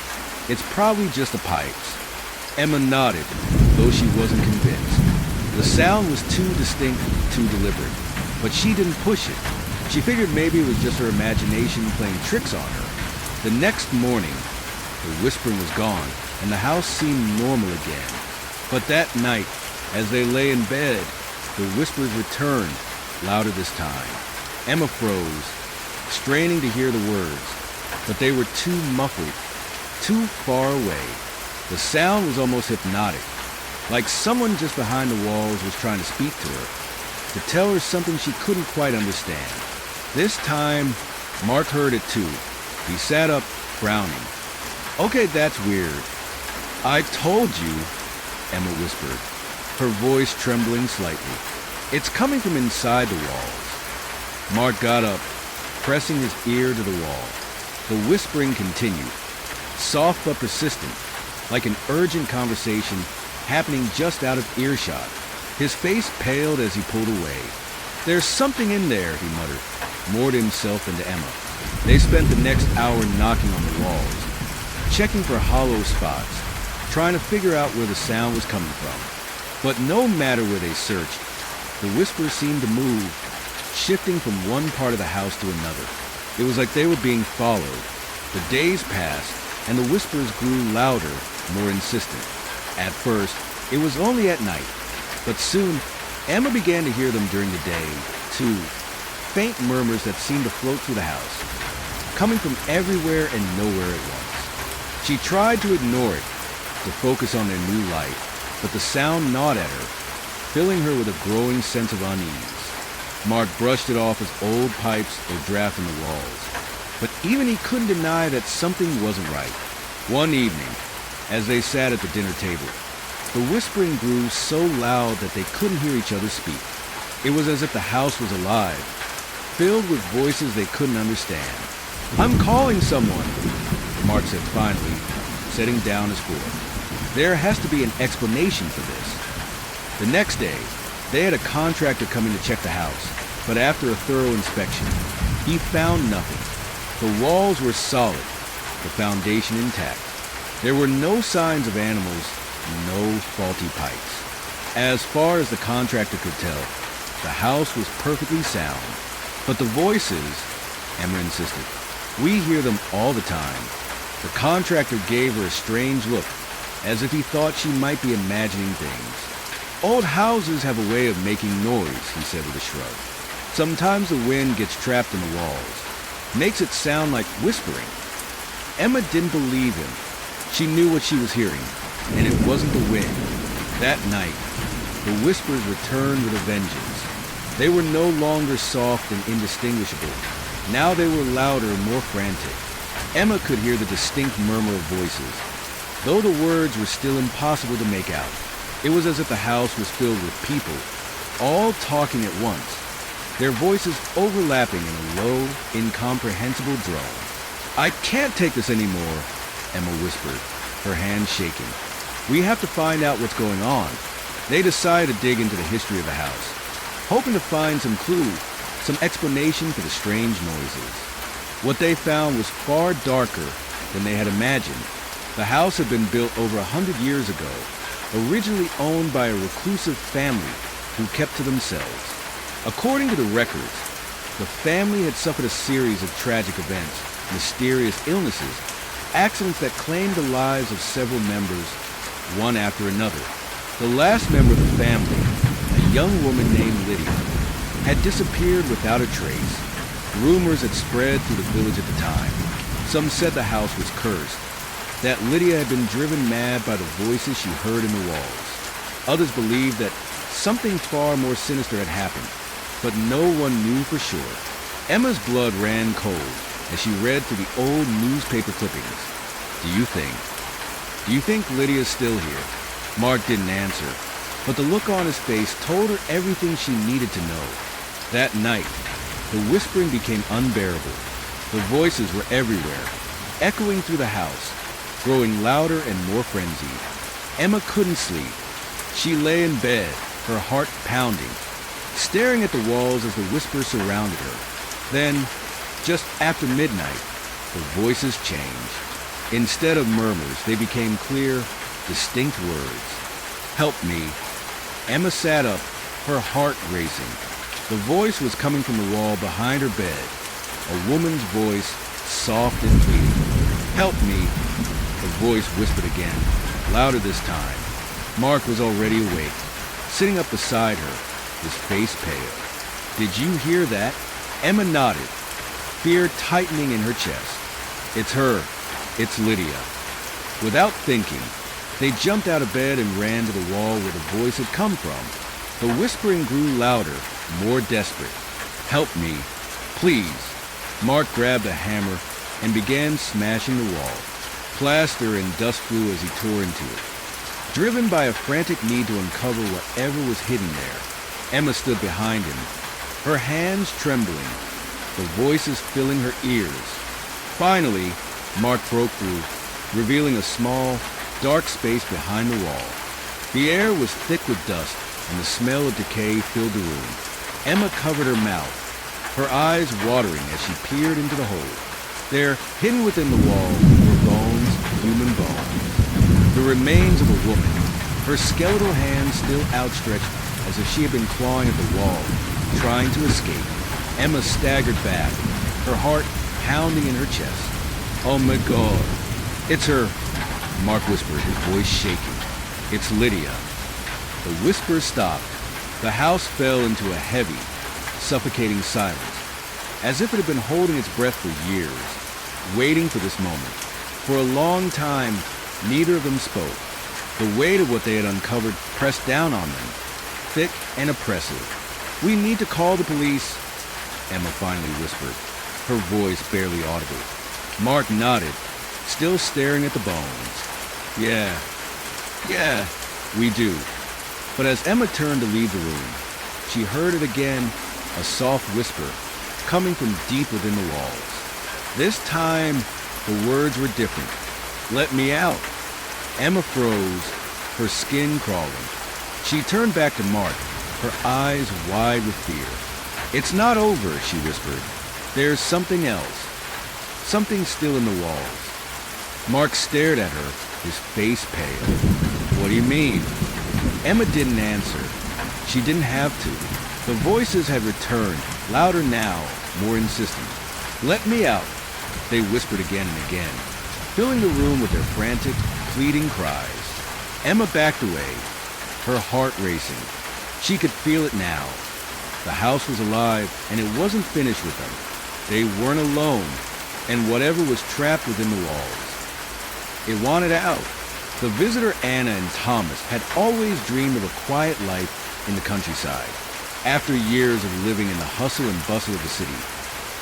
It's probably just the pipes. Emma nodded, though she wasn't convinced. The sound was too distinct, too deliberate, but she didn't push it. She figured maybe it was just her imagination playing tricks on her. The next morning, the whispering was gone, and the house seemed normal again. But that night, as they lay in bed, the whispers returned, louder this time. Emma froze, straining to hear the words, but they were too muffled, too far away. The sound was almost hypnotic, like someone just behind the walls was trying to speak to her, to tell her something she couldn't quite understand. This time, Mark heard it too. He sat up, frowning. "Okay, that's weird." "I told you," Emma whispered, her voice trembling slightly. "It's coming from inside the walls." Mark got up, pressing his ear to the wall. The whispering continued, soft but persistent, like an urgent conversation happening just out of earshot. His face paled as he pulled away. "There's something in there," he muttered, more to himself than to Emma. They spent the next hour knocking on the walls, checking for hollow spots, trying to figure out where the sound was coming from. But no matter where they searched, the whispers seemed to move, shifting from one part of the house to another. It was like they were being followed. The days passed, and the whispers grew louder, more insistent. At first, it was only at night, but soon, Emma began to hear them during the day, too. Faint murmurs that seemed to float through the house, coming from everywhere and nowhere at once. She tried to ignore it, to focus on their new life, but the sound gnawed at her, filling her with a growing sense of unease. Mark brushed it off as old pipes or draft in the walls, but even he couldn't deny that something wasn't right. One evening, as they sat at the dinner table, the whispering grew so loud that they couldn't hear each other speak. It was as if the house was alive, filled with voices they couldn't understand. "I'm calling someone," Mark said finally, setting down his fork. "There has to be an explanation for this." The next day, they had a contractor coming to check the house, but after a thorough inspection, he found nothing. The walls were solid, the foundation intact. There were no signs of animals, no faulty pipes. As far as the contractor could tell, the house was perfectly sound. But the voices, Emma insisted, "we hear them all the time." The contractor gave her a strange look, as if he thought she might be imagining things. "Old houses have a way of making noise," he said with a shrug. "Sometimes the wind gets trapped in the walls, makes it sound like whispering." Emma didn't believe him. She knew what she was hearing, and it wasn't the wind. That night, the whispers returned with a vengeance. They were no longer soft and indistinguishable. Now they were louder and more frantic. Emma could hear the distinct murmur of voices. Though the words were still impossible to make out, it was as if the house was filled with people, all talking at once, their voices overlapping in a low, incomprehensible drone. "I can't take this anymore," Emma whispered, her hands shaking. "We have to find out what's going on." They decided to dig into the history of the house, hoping to find some clue, some explanation for the strange noises. What they found was far darker than they had imagined. The house had been built over 100 years ago, originally owned by a reclusive family who kept to themselves. According to the records, the family had suffered a series of tragic events, mysterious illnesses, accidents that claimed the lives of several members, one after another. The last member of the family, a young woman named Lydia, had disappeared without a trace. Rumors had spread through the village at the time. Some said the house was cursed, that Lydia had been driven mad by the voices she heard in the walls. Others believed that something far more sinister had happened, but no one knew for sure. Emma's blood ran cold as she read through the old newspaper clippings. Do you think Lydia's still here?" Mark didn't answer, but the look on his face told her everything she needed to know. That night, the whispering became unbearable. The voices were everywhere, echoing through the house, growing louder and more frenzied. Emma couldn't sleep. She lay in bed, her heart pounding, staring at the walls as the whispers surrounded her. Then, just after midnight, the voices changed. Instead of murmurs, they became clear, distinct words. "Help me." Emma sat up, her heart racing. The voice was coming from the wall behind her bed, a woman's voice, soft and pleading. "Help me," the voice whispered again, louder this time. Mark was already awake, sitting up beside her, his face pale. "Did you hear that?" Emma nodded, fear tightening in her chest. "It's her. It's Lydia." Without thinking, they jumped out of bed and ran to the wall where the voice had come from. The whispering grew louder, more desperate. "Help me, please." Mark grabbed a hammer and began smashing the wall. Plaster and dust flew as he tore into it. Driven by a frantic need to uncover whatever was hidden there, Emma stood behind him, her hands trembling, the voices filling her ears. Finally, Mark broke through, revealing a small, dark space behind the wall. The air was thick with dust, and the smell of decay filled the room. Emma covered her mouth, her eyes watering as she peered into the hole. There, hidden within the wall, were bones, human bones. The remains of a woman, her skeletal hands still outstretched as if she had been clawing at the wall, trying to escape. Emma staggered back, her heart pounding in her chest. "Oh my God, it's her," Mark whispered, his voice shaking. "It's Lydia." The whispers stopped. The house fell into a heavy, suffocating silence, as if it had been holding its breath for years, waiting for this moment. For a long time, neither of them spoke. The weight of what they had uncovered pressed down on them, thick and oppressive. "We need to call the police," Emma finally whispered, her voice barely audible. Mark nodded, still staring at the bones. Yeah, we do." But as Emma turned to leave the room, she heard it again, a soft whisper, coming from deep within the walls. This time, the words were different. "Let me out." Emma froze, her skin crawling. She turned back to Mark, her eyes wide with fear. "It's not over," she whispered. "There's something else. Something still in the walls." Mark stared at her, his face pale. "What do you mean?" Emma didn't answer. She didn't have to. The voices had returned, louder now, more insistent. "Let me out," they whispered again and again, filling the room with their frantic, pleading cries. Emma backed away, her heart racing. She could feel it now. The house was alive, and it wasn't finished with them. They weren't alone, and whatever was trapped within the walls, it wanted out. The visitor Anna and Thomas had always dreamed of a quiet life in the countryside. After years of living in the hustle and bustle of the city,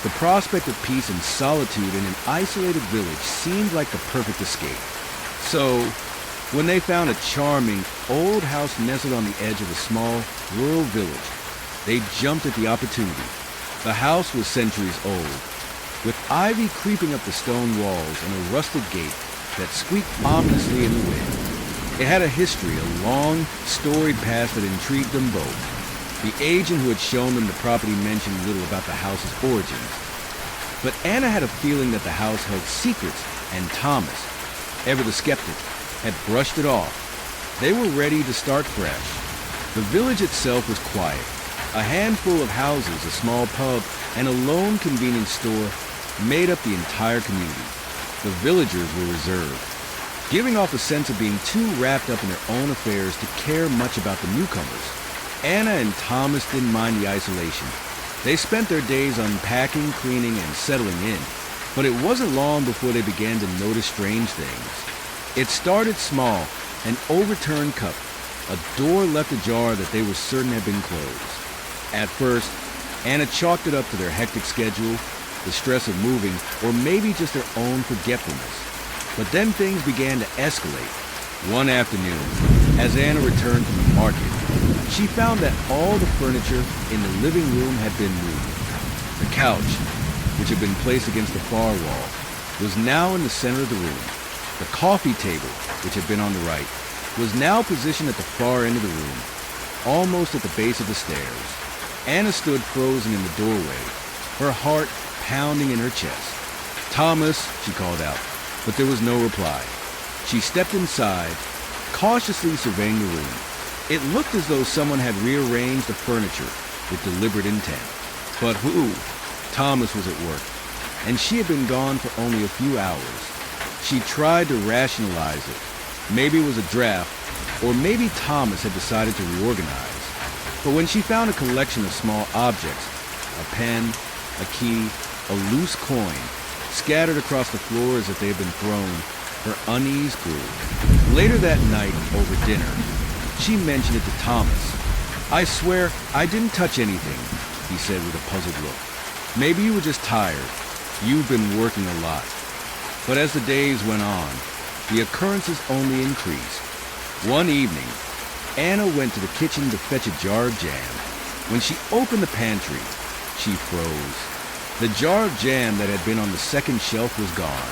the prospect of peace and solitude in an isolated village seemed like the perfect escape. So, when they found a charming, old house nestled on the edge of a small, rural village, they jumped at the opportunity. The house was centuries old, with ivy creeping up the stone walls and a rusted gate that squeaked ominously in the wind. It had a history, a long, storied past that intrigued them both. The agent who had shown them the property mentioned little about the house's origins. But Anna had a feeling that the house held secrets, and Thomas, ever the skeptic, had brushed it off. They were ready to start fresh. The village itself was quiet. A handful of houses, a small pub, and a lone convenience store made up the entire community. The villagers were reserved, giving off a sense of being too wrapped up in their own affairs to care much about the newcomers. Anna and Thomas didn't mind the isolation. They spent their days unpacking, cleaning, and settling in. But it wasn't long before they began to notice strange things. It started small, an overturned cup, a door left ajar that they were certain had been closed. At first, Anna chalked it up to their hectic schedule, the stress of moving, or maybe just their own forgetfulness. But then things began to escalate. One afternoon, as Anna returned from the market, she found that all the furniture in the living room had been moved. The couch, which had been placed against the far wall, was now in the center of the room. The coffee table, which had been on the right, was now positioned at the far end of the room, almost at the base of the stairs. Anna stood frozen in the doorway, her heart pounding in her chest. "Thomas," she called out, but there was no reply. She stepped inside, cautiously surveying the room. It looked as though someone had rearranged the furniture with deliberate intent. But who? Thomas was at work, and she had been gone for only a few hours. She tried to rationalize it. Maybe it was a draft, or maybe Thomas had decided to reorganize. But when she found a collection of small objects, a pen, a key, a loose coin, scattered across the floor as if they had been thrown, her unease grew. Later that night, over dinner, she mentioned it to Thomas. "I swear I didn't touch anything," he said with a puzzled look. "Maybe you were just tired. You've been working a lot." But as the days went on, the occurrences only increased. One evening, Anna went to the kitchen to fetch a jar of jam. When she opened the pantry, she froze. The jar of jam that had been on the second shelf was gone.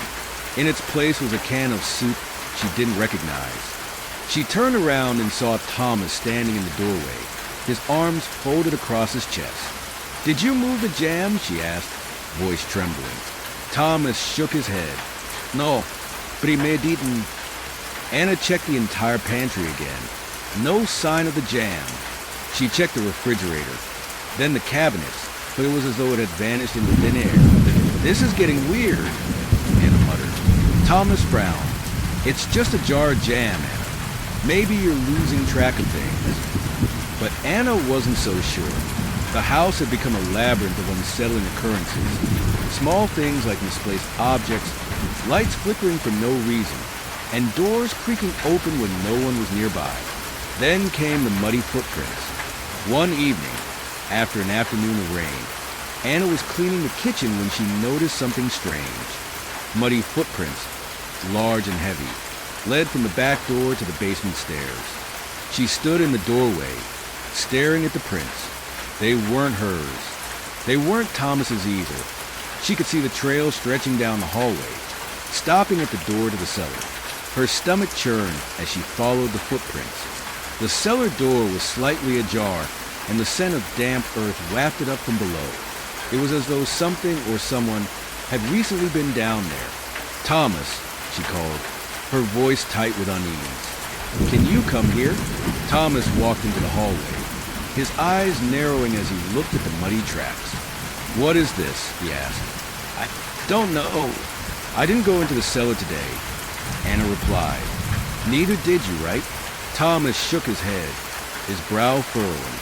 In its place was a can of soup she didn't recognize. She turned around and saw Thomas standing in the doorway, his arms folded across his chest. "Did you move the jam?" she asked, voice trembling. Thomas shook his head. "No, premeditated." Anna checked the entire pantry again. No sign of the jam. She checked the refrigerator, then the cabinets, but it was as though it had vanished into thin air. "This is getting weird," Anna muttered. Thomas frowned. "It's just a jar of jam, Anna. Maybe you're losing track of things." But Anna wasn't so sure. The house had become a labyrinth of unsettling occurrences. Small things like misplaced objects, lights flickering for no reason, and doors creaking open when no one was nearby. Then came the muddy footprints. One evening, after an afternoon of rain, Anna was cleaning the kitchen when she noticed something strange. Muddy footprints, large and heavy, led from the back door to the basement stairs. She stood in the doorway, staring at the prints. They weren't hers. They weren't Thomas's either. She could see the trail stretching down the hallway, stopping at the door to the cellar. Her stomach churned as she followed the footprints. The cellar door was slightly ajar, and the scent of damp earth wafted up from below. It was as though something or someone had recently been down there. "Thomas," she called, her voice tight with unease. "Can you come here?" Thomas walked into the hallway, his eyes narrowing as he looked at the muddy tracks. "What is this?" he asked. "I don't know. I didn't go into the cellar today," Anna replied. "Neither did you, right?" Thomas shook his head, his brow furrowing.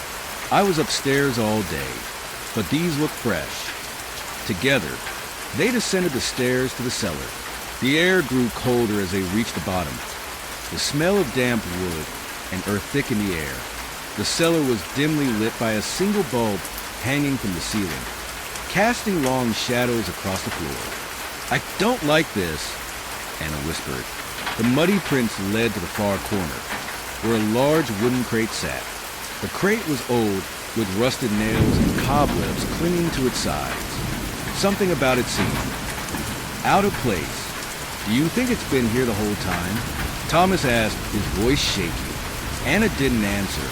"I was upstairs all day, but these look fresh." Together, they descended the stairs to the cellar. The air grew colder as they reached the bottom. The smell of damp wood and earth thick in the air. The cellar was dimly lit by a single bulb hanging from the ceiling, casting long shadows across the floor. "I don't like this," Anna whispered. The muddy prints led to the far corner, where a large wooden crate sat. The crate was old, with rusted nails and cobwebs clinging to its sides. Something about it seemed out of place. "Do you think it's been here the whole time?" Thomas asked, his voice shaky. Anna didn't answer.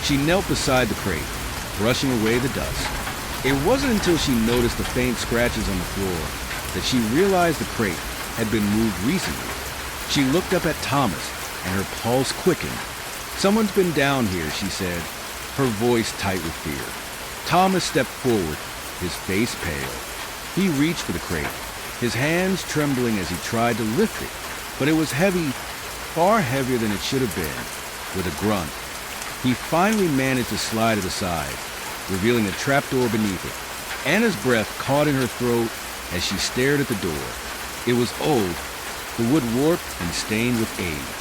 She knelt beside the crate, brushing away the dust. It wasn't until she noticed the faint scratches on the floor that she realized the crate had been moved recently. She looked up at Thomas, and her pulse quickened. "Someone's been down here," she said, her voice tight with fear. Thomas stepped forward, his face pale. He reached for the crate, his hands trembling as he tried to lift it, but it was heavy, far heavier than it should have been. With a grunt, he finally managed to slide it aside, revealing a trapdoor beneath it. Anna's breath caught in her throat as she stared at the door. It was old, the wood warped and stained with age.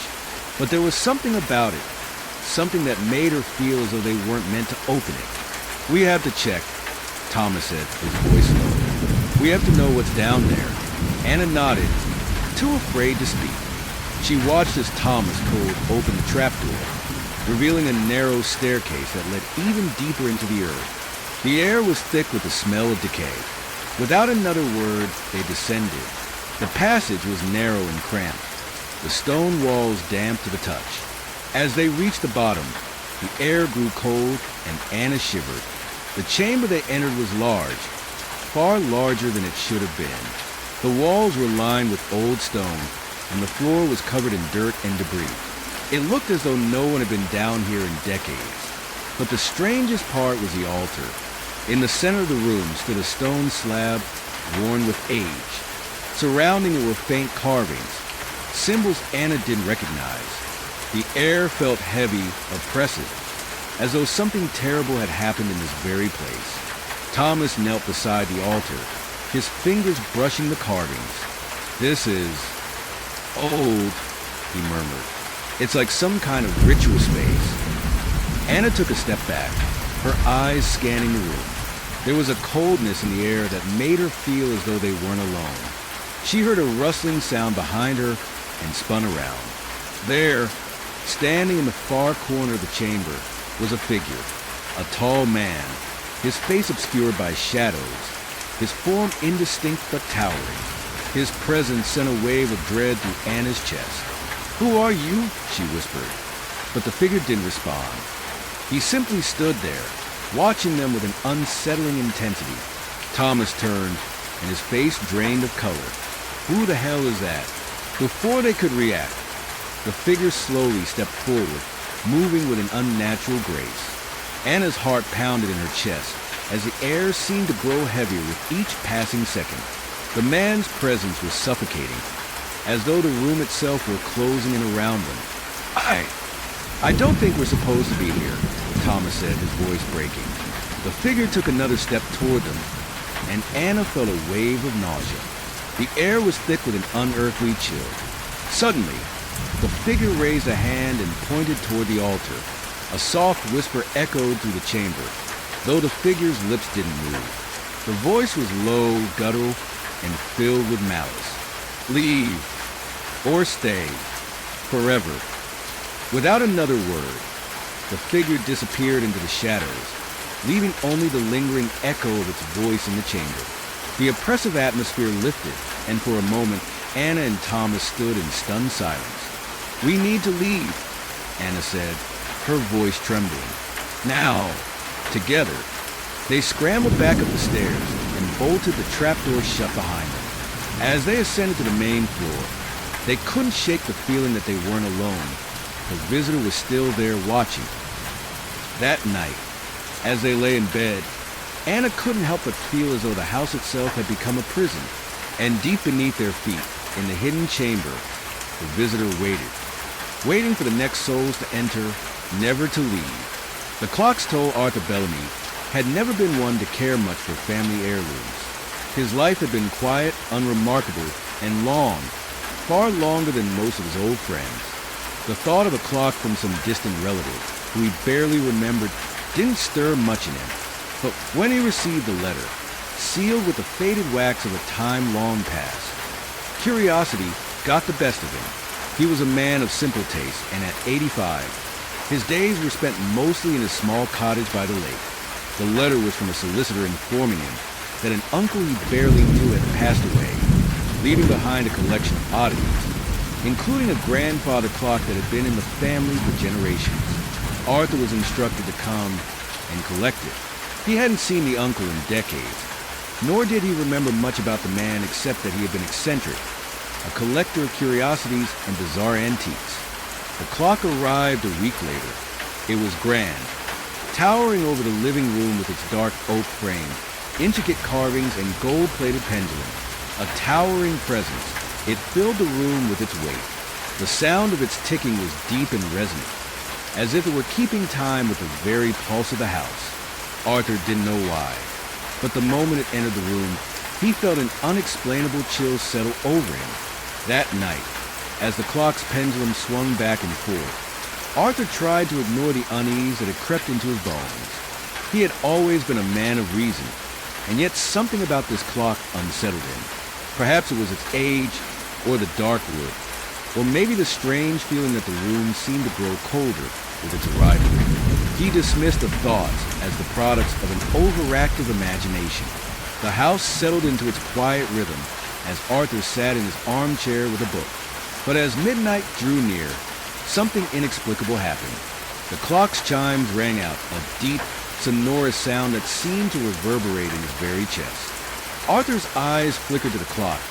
But there was something about it, something that made her feel as though they weren't meant to open it. "We have to check," Thomas said, his voice low. "We have to know what's down there." Anna nodded, too afraid to speak. She watched as Thomas pulled open the trapdoor, revealing a narrow staircase that led even deeper into the earth. The air was thick with the smell of decay. Without another word, they descended. The passage was narrow and cramped, the stone walls damp to the touch. As they reached the bottom, the air grew cold and Anna shivered. The chamber they entered was large, far larger than it should have been. The walls were lined with old stone, and the floor was covered in dirt and debris. It looked as though no one had been down here in decades. But the strangest part was the altar. In the center of the room stood a stone slab worn with age. Surrounding it were faint carvings, symbols Anna didn't recognize. The air felt heavy, oppressive, as though something terrible had happened in this very place. Thomas knelt beside the altar, his fingers brushing the carvings. "This is old," he murmured. "It's like some kind of ritual space." Anna took a step back, her eyes scanning the room. There was a coldness in the air that made her feel as though they weren't alone. She heard a rustling sound behind her and spun around. There, standing in the far corner of the chamber, was a figure, a tall man, his face obscured by shadows, his form indistinct but towering. His presence sent a wave of dread through Anna's chest. "Who are you?" she whispered. But the figure didn't respond. He simply stood there, watching them with an unsettling intensity. Thomas turned, and his face drained of color. "Who the hell is that?" Before they could react, the figure slowly stepped forward, moving with an unnatural grace. Anna's heart pounded in her chest as the air seemed to grow heavier with each passing second. The man's presence was suffocating, as though the room itself were closing in around them. I don't think we're supposed to be here," Thomas said, his voice breaking. The figure took another step toward them, and Anna felt a wave of nausea. The air was thick with an unearthly chill. Suddenly, the figure raised a hand and pointed toward the altar. A soft whisper echoed through the chamber, though the figure's lips didn't move. The voice was low, guttural, and filled with malice. "Leave, or stay, forever." Without another word, the figure disappeared into the shadows, leaving only the lingering echo of its voice in the chamber. The oppressive atmosphere lifted, and for a moment, Anna and Thomas stood in stunned silence. "We need to leave," Anna said, her voice trembling. "Now!" Together, they scrambled back up the stairs and bolted the trapdoor shut behind them. As they ascended to the main floor, they couldn't shake the feeling that they weren't alone. The visitor was still there watching. That night, as they lay in bed, Anna couldn't help but feel as though the house itself had become a prison. And deep beneath their feet, in the hidden chamber, the visitor waiting for the next souls to enter, never to leave. The clock's toll Arthur Bellamy had never been one to care much for family heirlooms. His life had been quiet, unremarkable, and long, far longer than most of his old friends. The thought of a clock from some distant relative, who he barely remembered, didn't stir much in him. But when he received the letter, sealed with the faded wax of a time long past, curiosity got the best of him. He was a man of simple taste, and at 85, his days were spent mostly in his small cottage by the lake. The letter was from a solicitor informing him that an uncle he barely knew had passed away, leaving behind a collection of oddities, including a grandfather clock that had been in the family for generations. Arthur was instructed to come and collect it. He hadn't seen the uncle in decades, nor did he remember much about the man except that he had been eccentric, a collector of curiosities and bizarre antiques. The clock arrived a week later. It was grand, towering over the living room with its dark oak frame, intricate carvings, and gold-plated pendulum. A towering presence, it filled the room with its weight. The sound of its ticking was deep and resonant, as if it were keeping time with the very pulse of the house. Arthur didn't know why, but the moment it entered the room, he felt an unexplainable chill settle over him. That night, as the clock's pendulum swung back and forth, Arthur tried to ignore the unease that had crept into his bones. He had always been a man of reason, and yet something about this clock unsettled him. Perhaps it was its age, or the dark wood, or maybe the strange feeling that the room seemed to grow colder with its arrival. He dismissed the thoughts as the products of an overactive imagination. The house settled into its quiet rhythm as Arthur sat in his armchair with a book. But as midnight drew near, something inexplicable happened. The clock's chimes rang out, a deep, sonorous sound that seemed to reverberate in his very chest. Arthur's eyes flickered to the clock,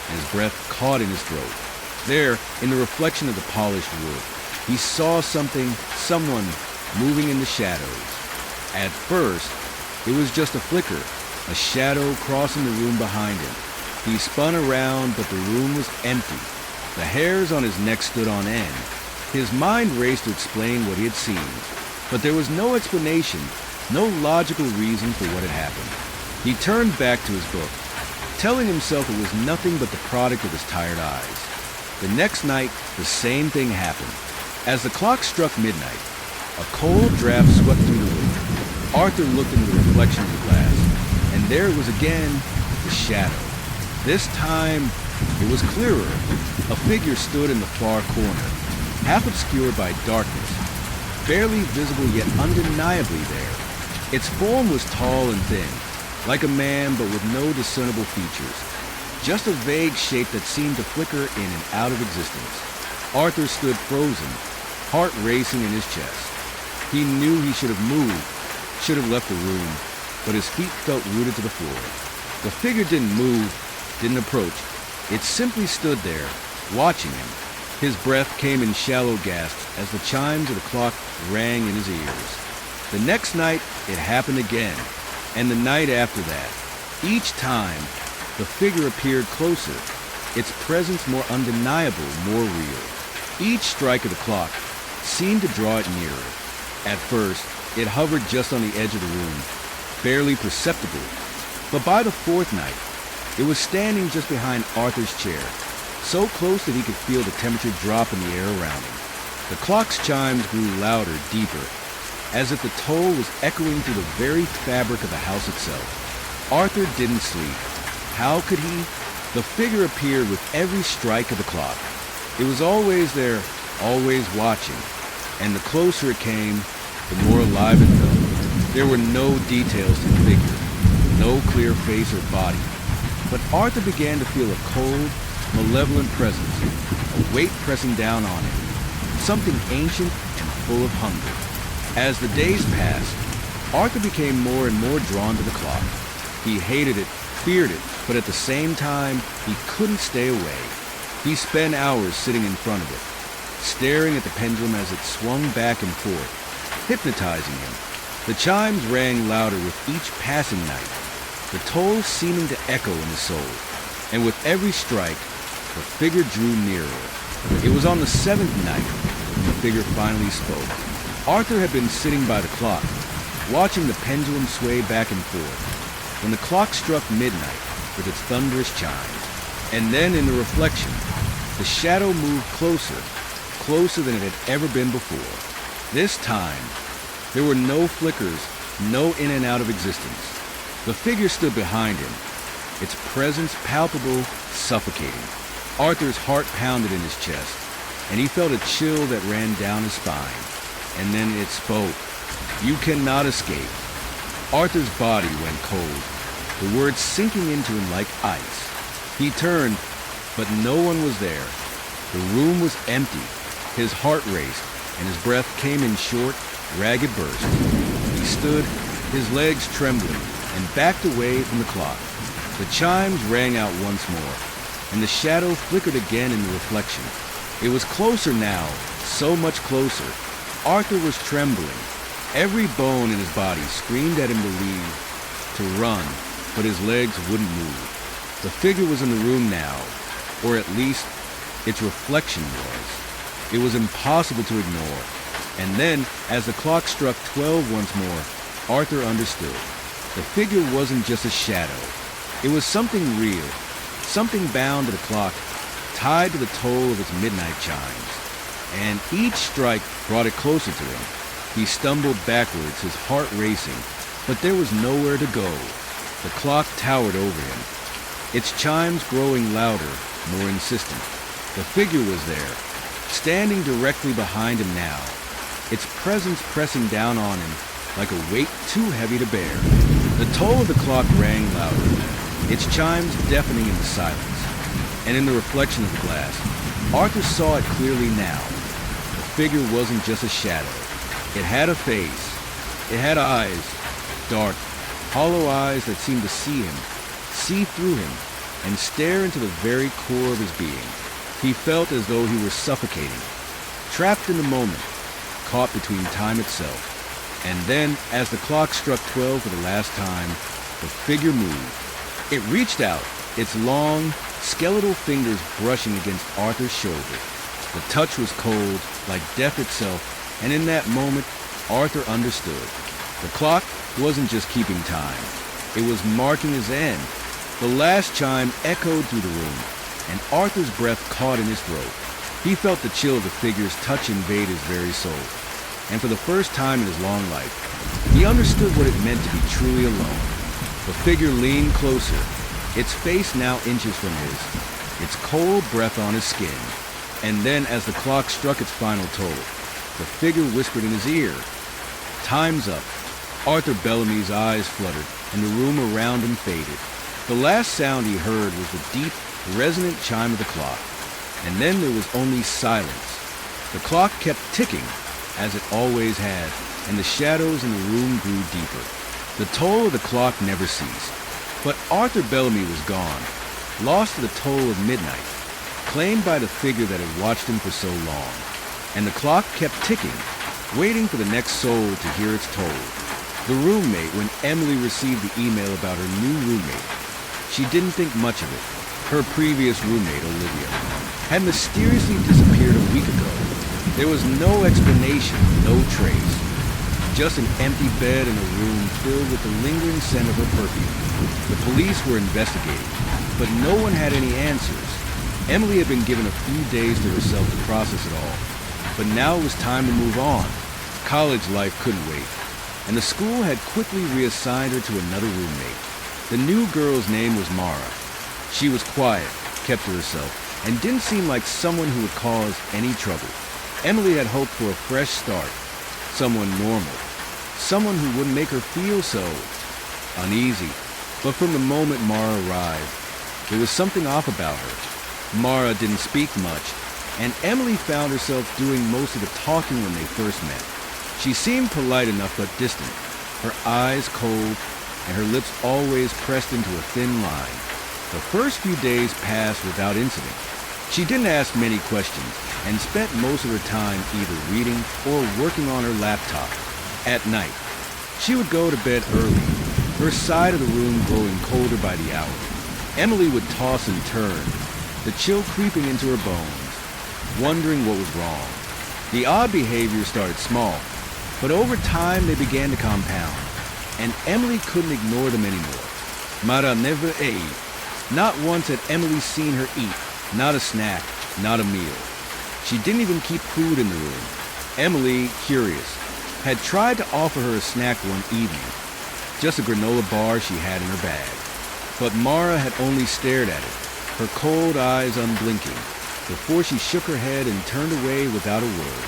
and his breath caught in his throat. There, in the reflection of the polished wood, he saw someone moving in the shadows. At first, it was just a flicker, a shadow crossing the room behind him. He spun around, but the room was empty. The hairs on his neck stood on end. His mind raced to explain what he had seen, but there was no explanation, no logical reason for what had happened. He turned back to his book, telling himself it was nothing but the product of his tired eyes. The next night, the same thing happened. As the clock struck midnight, a cold draft swept through the room. Arthur looked into the reflection of the glass, and there it was again, the shadow. This time, it was clearer. A figure stood in the far corner, half obscured by darkness, barely visible yet undeniably there. Its form was tall and thin, like a man but with no discernible features, just a vague shape that seemed to flicker in and out of existence. Arthur stood frozen, heart racing in his chest. He knew he should have moved, should have left the room, but his feet felt rooted to the floor. The figure didn't move, didn't approach. It simply stood there, watching him. His breath came in shallow gasps as the chimes of the clock rang in his ears. The next night, it happened again, and the night after that. Each time, the figure appeared closer, its presence more undeniable, more real. Each strike of the clock seemed to draw it nearer. At first, it hovered just on the edge of the room, barely perceptible. But by the fourth night, it was standing just behind Arthur's chair, so close that he could feel the temperature drop in the air around him. The clock's chimes grew louder, deeper, as if the toll was echoing through the very fabric of the house itself. Arthur didn't sleep. How could he? The figure appeared with every strike of the clock. It was always there, always watching, and the closer it came, the more alive it felt. There were no details to the figure, no clear face or body, but Arthur began to feel a cold, malevolent presence, a weight pressing down on him, something ancient and full of hunger. As the days passed, Arthur became more and more drawn to the clock. He hated it, feared it, but at the same time, he couldn't stay away. He spent hours sitting in front of it, staring at the pendulum as it swung back and forth, hypnotizing him. The chimes rang louder with each passing night, the toll seeming to echo in his soul. And with every strike, the figure drew nearer. It was on the seventh night when the figure finally spoke. Arthur had been sitting by the clock, watching the pendulum sway back and forth, when the clock struck midnight with its thunderous chimes. And then in the reflection, the shadow moved closer, closer than it had ever been before. This time, there were no flickers, no in and out of existence. The figure stood behind him, its presence palpable, suffocating. Arthur's heart pounded in his chest, and he felt a chill that ran down his spine. And then it spoke. "You cannot escape." Arthur's body went cold, the words sinking into him like ice. He turned, but no one was there. The room was empty. His heart raced, and his breath came in short, ragged bursts. He stood, his legs trembling, and backed away from the clock. The chimes rang out once more, and the shadow flickered again in the reflection. It was closer now, so much closer. Arthur was trembling. Every bone in his body screamed at him to leave, to run, but his legs wouldn't move. The figure was in the room now, or at least its reflection was. It was impossible to ignore. And then, as the clock struck 12 once more, Arthur understood. The figure wasn't just a shadow. It was something real, something bound to the clock, tied to the toll of its midnight chimes. And each strike brought it closer to him. He stumbled backwards, his heart racing, but there was nowhere to go. The clock towered over him, its chimes growing louder, more insistent. The figure was there, standing directly behind him now, its presence pressing down on him like a weight too heavy to bear. The toll of the clock rang louder, its chimes deafening in the silence. And in the reflection of the glass, Arthur saw it clearly now. The figure wasn't just a shadow. It had a face. It had eyes, dark, hollow eyes that seemed to see him, see through him, and stare into the very core of his being. He felt as though he were suffocating, trapped in the moment, caught between time itself. And then, as the clock struck 12 for the last time, the figure moved. It reached out, its long, skeletal fingers brushing against Arthur's shoulder. The touch was cold, like death itself, and in that moment, Arthur understood. The clock wasn't just keeping time. It was marking his end. The last chime echoed through the room, and Arthur's breath caught in his throat. He felt the chill of the figure's touch invade his very soul. And for the first time in his long life, he understood what it meant to be truly alone. The figure leaned closer, its face now inches from his, its cold breath on his skin. And then, as the clock struck its final toll, the figure whispered in his ear, "Time's up." Arthur Bellamy's eyes fluttered, and the room around him faded. The last sound he heard was the deep, resonant chime of the clock. And then there was only silence. The clock kept ticking, as it always had, and the shadows in the room grew deeper. The toll of the clock never ceased. But Arthur Bellamy was gone, lost to the toll of midnight, claimed by the figure that had watched him for so long. And the clock kept ticking, waiting for the next soul to hear its toll. The roommate, when Emily received the email about her new roommate, she didn't think much of it. Her previous roommate, Olivia, had mysteriously disappeared a week ago. There was no explanation, no trace. Just an empty bed in a room filled with the lingering scent of her perfume. The police were investigating, but no one had any answers. Emily had been given a few days to herself to process it all. But now it was time to move on. College life couldn't wait, and the school had quickly reassigned her to another roommate. The new girl's name was Mara. She was quiet, kept to herself, and didn't seem like someone who would cause any trouble. Emily had hoped for a fresh start, someone normal, someone who wouldn't make her feel so uneasy. But from the moment Mara arrived, there was something off about her. Mara didn't speak much, and Emily found herself doing most of the talking when they first met. She seemed polite enough but distant, her eyes cold, and her lips always pressed into a thin line. The first few days passed without incident. She didn't ask many questions and spent most of her time either reading or working on her laptop. At night, she would go to bed early, her side of the room growing colder by the hour. Emily would toss and turn, the chill creeping into her bones, wondering what was wrong. The odd behavior started small, but over time they began to compound, and Emily couldn't ignore them anymore. Mara never ate. Not once had Emily seen her eat, not a snack, not a meal. She didn't even keep food in the room. Emily, curious, had tried to offer her a snack one evening, just a granola bar she had in her bag. But Mara had only stared at it, her cold eyes unblinking, before she shook her head and turned away without a word.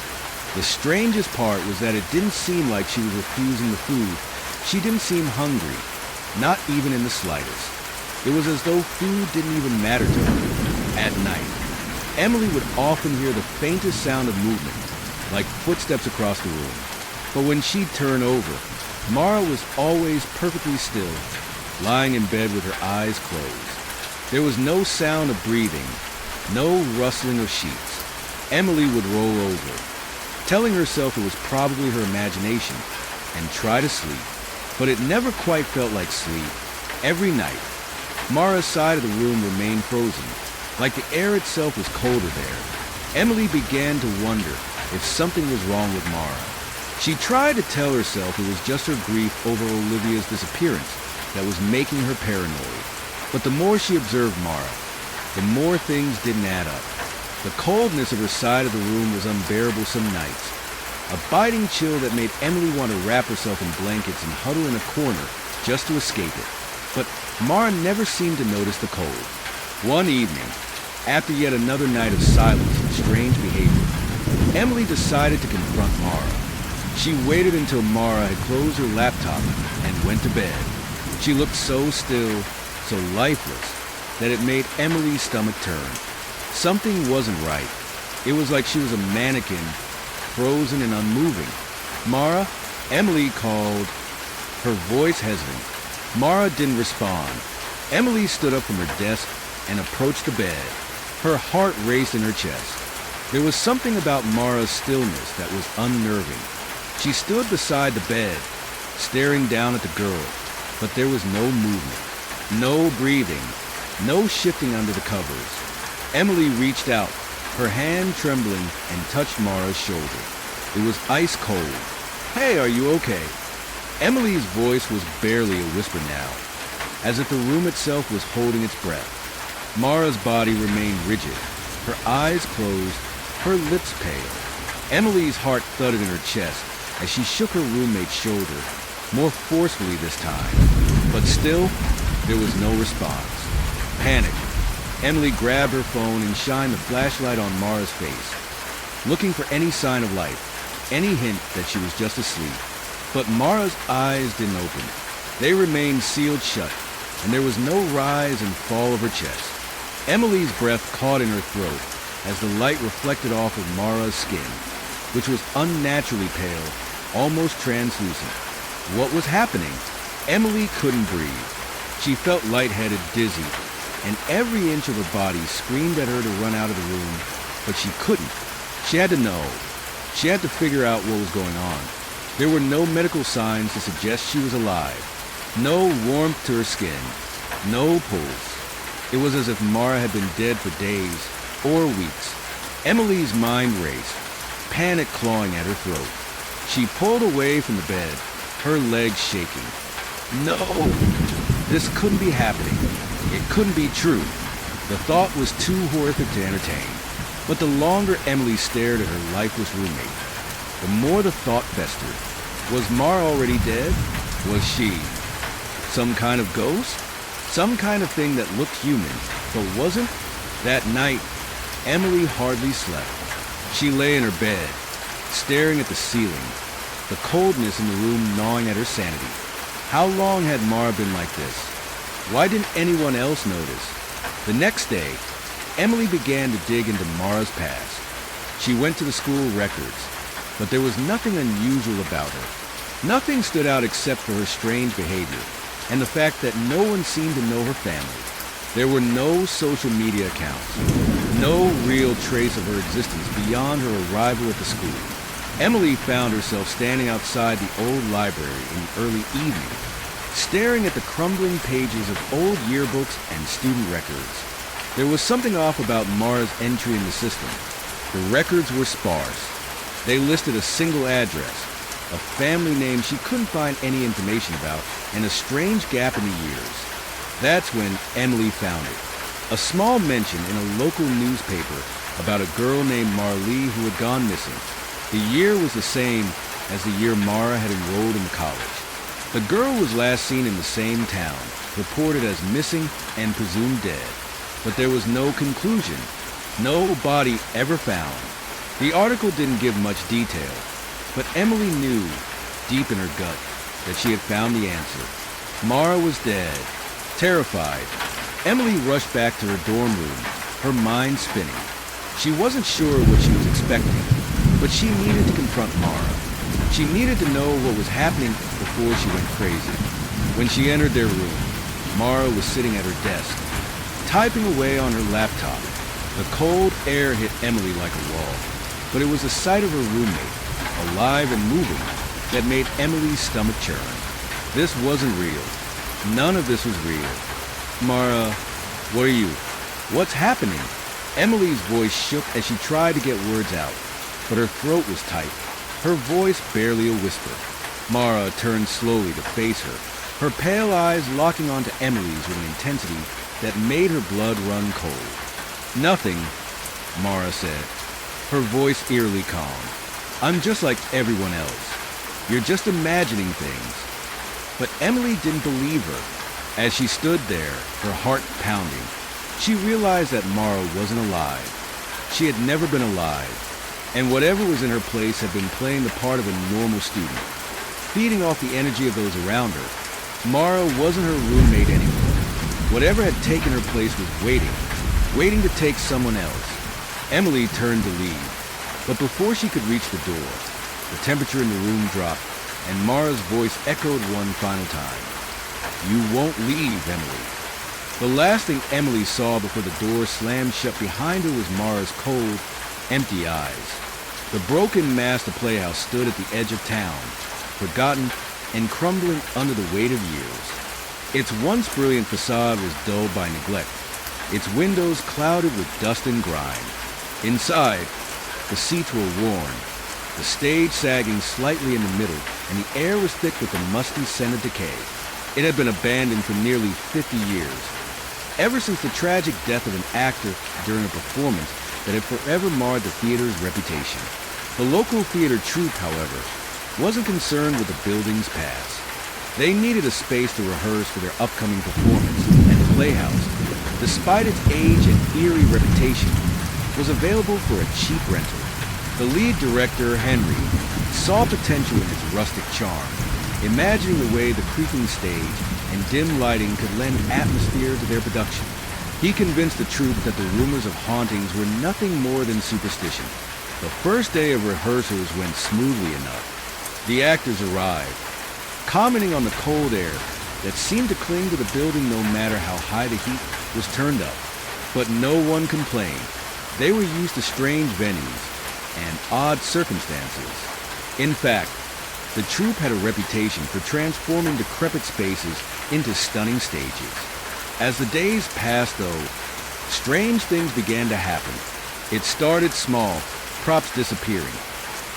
The strangest part was that it didn't seem like she was refusing the food. She didn't seem hungry, not even in the slightest. It was as though food didn't even matter to her. At night, Emily would often hear the faintest sound of movement, like footsteps across the room. But when she'd turn over, Mara was always perfectly still, lying in bed with her eyes closed. There was no sound of breathing, no rustling of sheets. Emily would roll over, telling herself it was probably her imagination, and try to sleep. But it never quite felt like sleep. Every night, Mara's side of the room remained frozen, like the air itself was colder there. Emily began to wonder if something was wrong with Mara. She tried to tell herself it was just her grief over Olivia's disappearance that was making her paranoid. But the more she observed Mara, the more things didn't add up. The coldness of her side of the room was unbearable some nights, a biting chill that made Emily want to wrap herself in blankets and huddle in a corner just to escape it. But Mara never seemed to notice the cold. One evening, after yet another night of silence and strange behavior, Emily decided to confront Mara. She waited until Mara had closed her laptop and went to bed. She looked so still, so lifeless, that it made Emily's stomach turn. Something wasn't right. It was like she was a mannequin, frozen and unmoving. Mara, Emily called, her voice hesitant. Mara didn't respond. Emily stood up from her desk and approached the bed. Her heart raced in her chest. There was something about Mara's stillness that was unnerving. She stood beside the bed, staring down at the girl, but there was no movement, no breathing, no shifting under the covers. Emily reached out, her hand trembling, and touched Mara's shoulder. It was ice cold. "Hey, are you okay?" Emily's voice was barely a whisper now, as if the room itself was holding its breath. Mara's body remained rigid, her eyes closed, her lips pale. Emily's heart thudded in her chest as she shook her roommate's shoulder, more forcefully this time. But still, there was no response. Panicked, Emily grabbed her phone and shined the flashlight on Mara's face, looking for any sign of life, any hint that she was just asleep. But Mara's eyes didn't open. They remained sealed shut, and there was no rise and fall of her chest. Emily's breath caught in her throat as the light reflected off of Mara's skin, which was unnaturally pale, almost translucent. What was happening? Emily couldn't breathe. She felt lightheaded, dizzy, and every inch of her body screamed at her to run out of the room, but she couldn't. She had to know. She had to figure out what was going on. There were no medical signs to suggest she was alive. No warmth to her skin. No pulse. It was as if Mara had been dead for days or weeks. Emily's mind raced, panic clawing at her throat. She pulled away from the bed, her legs shaking. No! This couldn't be happening. It couldn't be true. The thought was too horrific to entertain. But the longer Emily stared at her lifeless roommate, the more the thought festered. Was Mara already dead? Was she some kind of ghost? Some kind of thing that looked human, but wasn't? That night, Emily hardly slept. She lay in her bed, staring at the ceiling, the coldness in the room gnawing at her sanity. How long had Mara been like this? Why didn't anyone else notice? The next day, Emily began to dig into Mara's past. She went to the school records, but there was nothing unusual about her. Nothing stood out except for her strange behavior and the fact that no one seemed to know her family. There were no social media accounts, no real trace of her existence beyond her arrival at the school. Emily found herself standing outside the old library in the early evening, staring at the crumbling pages of old yearbooks and student records. There was something off about Mara's entry in the system. The records were sparse. They listed a single address, a family name she couldn't find any information about, and a strange gap in the years. That's when Emily found it. A small mention in a local newspaper about a girl named Marlee who had gone missing. The year was the same as the year Mara had enrolled in college. The girl was last seen in the same town, reported as missing and presumed dead. But there was no conclusion, no body ever found. The article didn't give much detail, but Emily knew, deep in her gut, that she had found the answer. Mara was dead. Terrified, Emily rushed back to her dorm room, her mind spinning. She wasn't sure what she was expecting, but she needed to confront Mara. She needed to know what was happening before she went crazy. When she entered their room, Mara was sitting at her desk, typing away on her laptop. The cold air hit Emily like a wall, but it was the sight of her roommate, alive and moving, that made Emily's stomach churn. This wasn't real. None of this was real. Mara, what are you? What's happening? Emily's voice shook as she tried to get words out, but her throat was tight, her voice barely a whisper. Mara turned slowly to face her, her pale eyes locking onto Emily's with an intensity that made her blood run cold. Nothing, Mara said, her voice eerily calm. I'm just like everyone else. You're just imagining things. But Emily didn't believe her. As she stood there, her heart pounding, she realized that Mara wasn't alive. She had never been alive, and whatever was in her place had been playing the part of a normal student, feeding off the energy of those around her. Mara wasn't her roommate anymore. Whatever had taken her place was waiting to take someone else. Emily turned to leave, but before she could reach the door, the temperature in the room dropped, and Mara's voice echoed one final time. You won't leave, Emily. The last thing Emily saw before the door slammed shut behind her was Mara's cold, empty eyes. The broken Master Playhouse stood at the edge of town, forgotten and crumbling under the weight of years. Its once brilliant facade was dulled by neglect, its windows clouded with dust and grime. Inside, the seats were worn, the stage sagging slightly in the middle, and the air was thick with the musty scent of decay. It had been abandoned for nearly 50 years, ever since the tragic death of an actor during a performance that had forever marred the theater's reputation. The local theater troupe, however, wasn't concerned with the building's past. They needed a space to rehearse for their upcoming performance, and the Playhouse, despite its age and eerie reputation, was available for a cheap rental. The lead director, Henry, saw potential in its rustic charm, imagining the way the creaking stage and dim lighting could lend atmosphere to their production. He convinced the troupe that the rumors of hauntings were nothing more than superstition. The first day of rehearsals went smoothly enough. The actors arrived, commenting on the cold air that seemed to cling to the building no matter how high the heat was turned up. But no one complained. They were used to strange venues and odd circumstances. In fact, the troupe had a reputation for transforming decrepit spaces into stunning stages. As the days passed, though, strange things began to happen. It started small, props disappearing,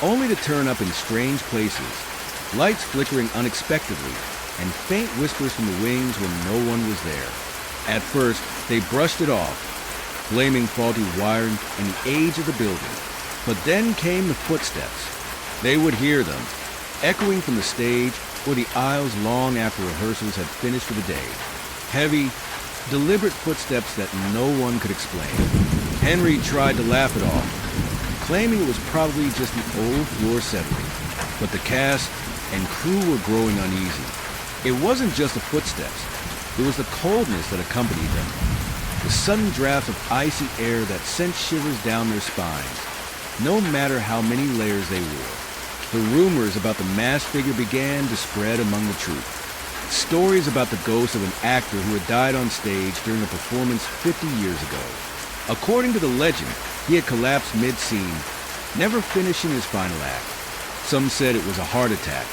only to turn up in strange places, lights flickering unexpectedly, and faint whispers from the wings when no one was there. At first, they brushed it off, blaming faulty wiring and the age of the building. But then came the footsteps. They would hear them, echoing from the stage or the aisles long after rehearsals had finished for the day. Heavy, deliberate footsteps that no one could explain. Henry tried to laugh it off, claiming it was probably just the old floor settling. But the cast and crew were growing uneasy. It wasn't just the footsteps. It was the coldness that accompanied them. The sudden drafts of icy air that sent shivers down their spines, no matter how many layers they wore. The rumors about the masked figure began to spread among the troupe. Stories about the ghost of an actor who had died on stage during a performance 50 years ago. According to the legend, he had collapsed mid-scene, never finishing his final act. Some said it was a heart attack.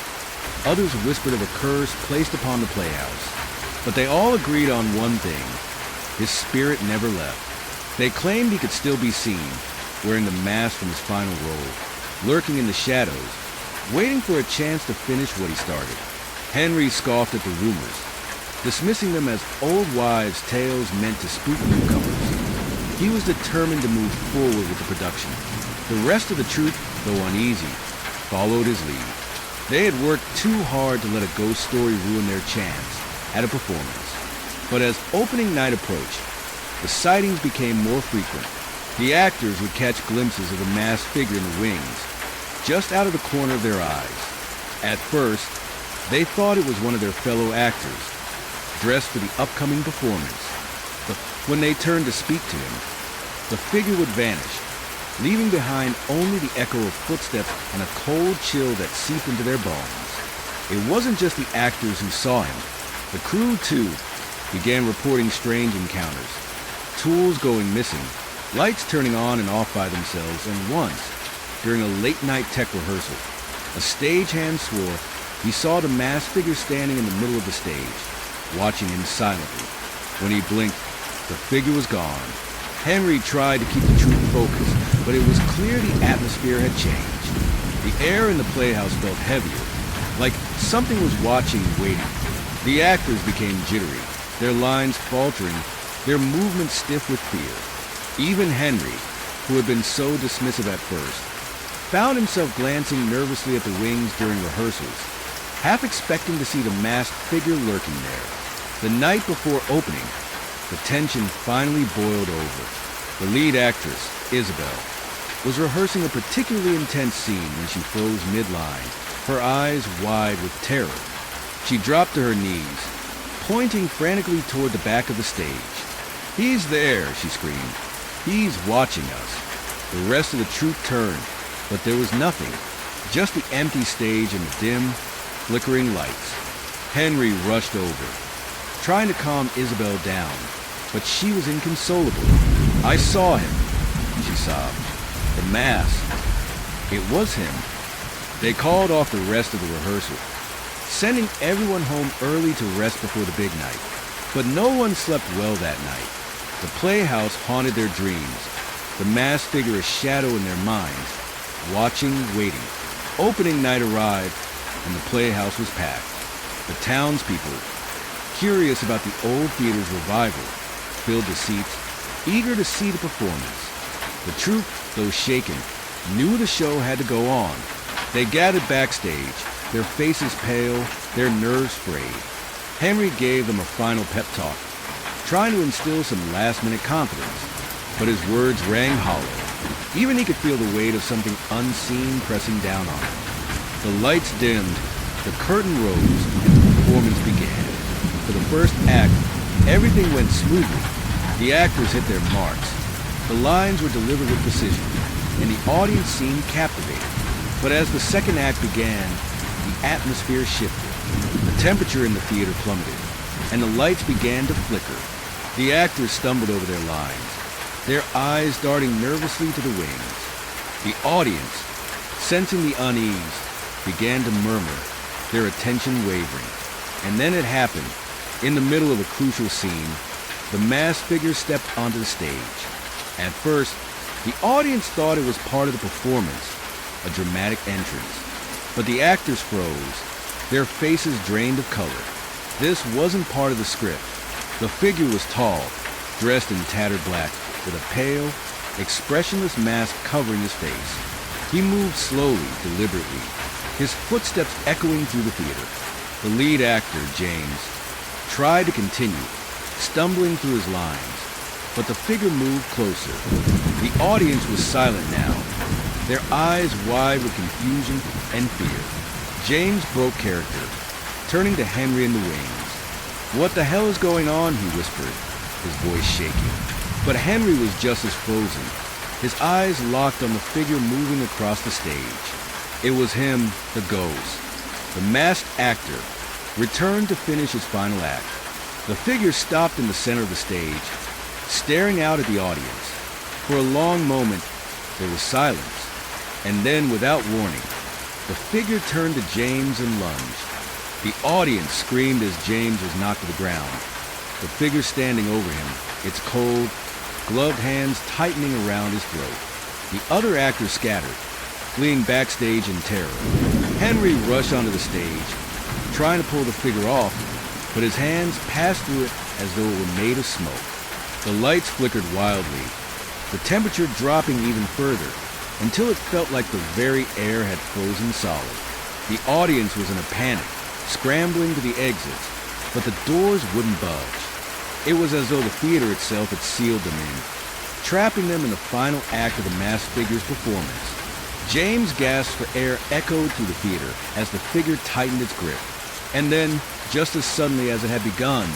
Others whispered of a curse placed upon the Playhouse. But they all agreed on one thing. His spirit never left. They claimed he could still be seen, wearing the mask from his final role, lurking in the shadows, waiting for a chance to finish what he started. Henry scoffed at the rumors, dismissing them as old wives' tales meant to spook newcomers. He was determined to move forward with the production. The rest of the troupe, though uneasy, followed his lead. They had worked too hard to let a ghost story ruin their chance at a performance. But as opening night approached, the sightings became more frequent. The actors would catch glimpses of the masked figure in the wings, just out of the corner of their eyes. At first, they thought it was one of their fellow actors, dressed for the upcoming performance. But when they turned to speak to him, the figure would vanish, leaving behind only the echo of footsteps and a cold chill that seeped into their bones. It wasn't just the actors who saw him. The crew, too, began reporting strange encounters. Tools going missing, lights turning on and off by themselves, and once, during a late-night tech rehearsal, a stagehand swore he saw the masked figure standing in the middle of the stage, watching him silently. When he blinked, the figure was gone. Henry tried to keep the troupe focused, but it was clear the atmosphere had changed. The air in the playhouse felt heavier, like something was watching and waiting. The actors became jittery, their lines faltering, their movements stiff with fear. Even Henry, who had been so dismissive at first, found himself glancing nervously at the wings during rehearsals, half expecting to see the masked figure lurking there. The night before opening, the tension finally boiled over. The lead actress, Isabel, was rehearsing a particularly intense scene when she froze midline, her eyes wide with terror. She dropped to her knees, pointing frantically toward the back of the stage. "He's there," she screamed. "He's watching us." The rest of the troupe turned, but there was nothing, just the empty stage and the dim, flickering lights. Henry rushed over, trying to calm Isabel down, but she was inconsolable. "I saw him," she sobbed. "The mask. It was him." They called off the rest of the rehearsal, sending everyone home early to rest before the big night. But no one slept well that night. The playhouse haunted their dreams, the masked figure a shadow in their minds, watching, waiting. Opening night arrived, and the playhouse was packed. The townspeople, curious about the old theater's revival, filled the seats, eager to see the performance. The troupe, though shaken, knew the show had to go on. They gathered backstage, their faces pale, their nerves frayed. Henry gave them a final pep talk, trying to instill some last-minute confidence, but his words rang hollow. Even he could feel the weight of something unseen pressing down on him. The lights dimmed, the curtain rose, and the performance began. For the first act, everything went smoothly. The actors hit their marks. The lines were delivered with precision, and the audience seemed captivated. But as the second act began, the atmosphere shifted. The temperature in the theater plummeted, and the lights began to flicker. The actors stumbled over their lines, their eyes darting nervously to the wings. The audience, sensing the unease, began to murmur, their attention wavering. And then it happened. In the middle of a crucial scene, the masked figure stepped onto the stage. At first, the audience thought it was part of the performance, a dramatic entrance. But the actors froze, their faces drained of color. This wasn't part of the script. The figure was tall, dressed in tattered black, with a pale, expressionless mask covering his face. He moved slowly, deliberately, his footsteps echoing through the theater. The lead actor, James, tried to continue, stumbling through his lines, but the figure moved closer. The audience was silent now, their eyes wide with confusion and fear. James broke character, turning to Henry in the wings. "What the hell is going on?" he whispered, his voice shaking. But Henry was just as frozen, his eyes locked on the figure moving across the stage. It was him, the ghost. The masked actor returned to finish his final act. The figure stopped in the center of the stage, staring out at the audience. For a long moment, there was silence, and then, without warning, the figure turned to James and lunged. The audience screamed as James was knocked to the ground, the figure standing over him, its cold, gloved hands tightening around his throat. The other actors scattered, fleeing backstage in terror. Henry rushed onto the stage, trying to pull the figure off, but his hands passed through it as though it were made of smoke. The lights flickered wildly, the temperature dropping even further, until it felt like the very air had frozen solid. The audience was in a panic, scrambling to the exits, but the doors wouldn't budge. It was as though the theater itself had sealed them in, trapping them in the final act of the masked figure's performance. James' gasps for air echoed through the theater as the figure tightened its grip. And then, just as suddenly as it had begun,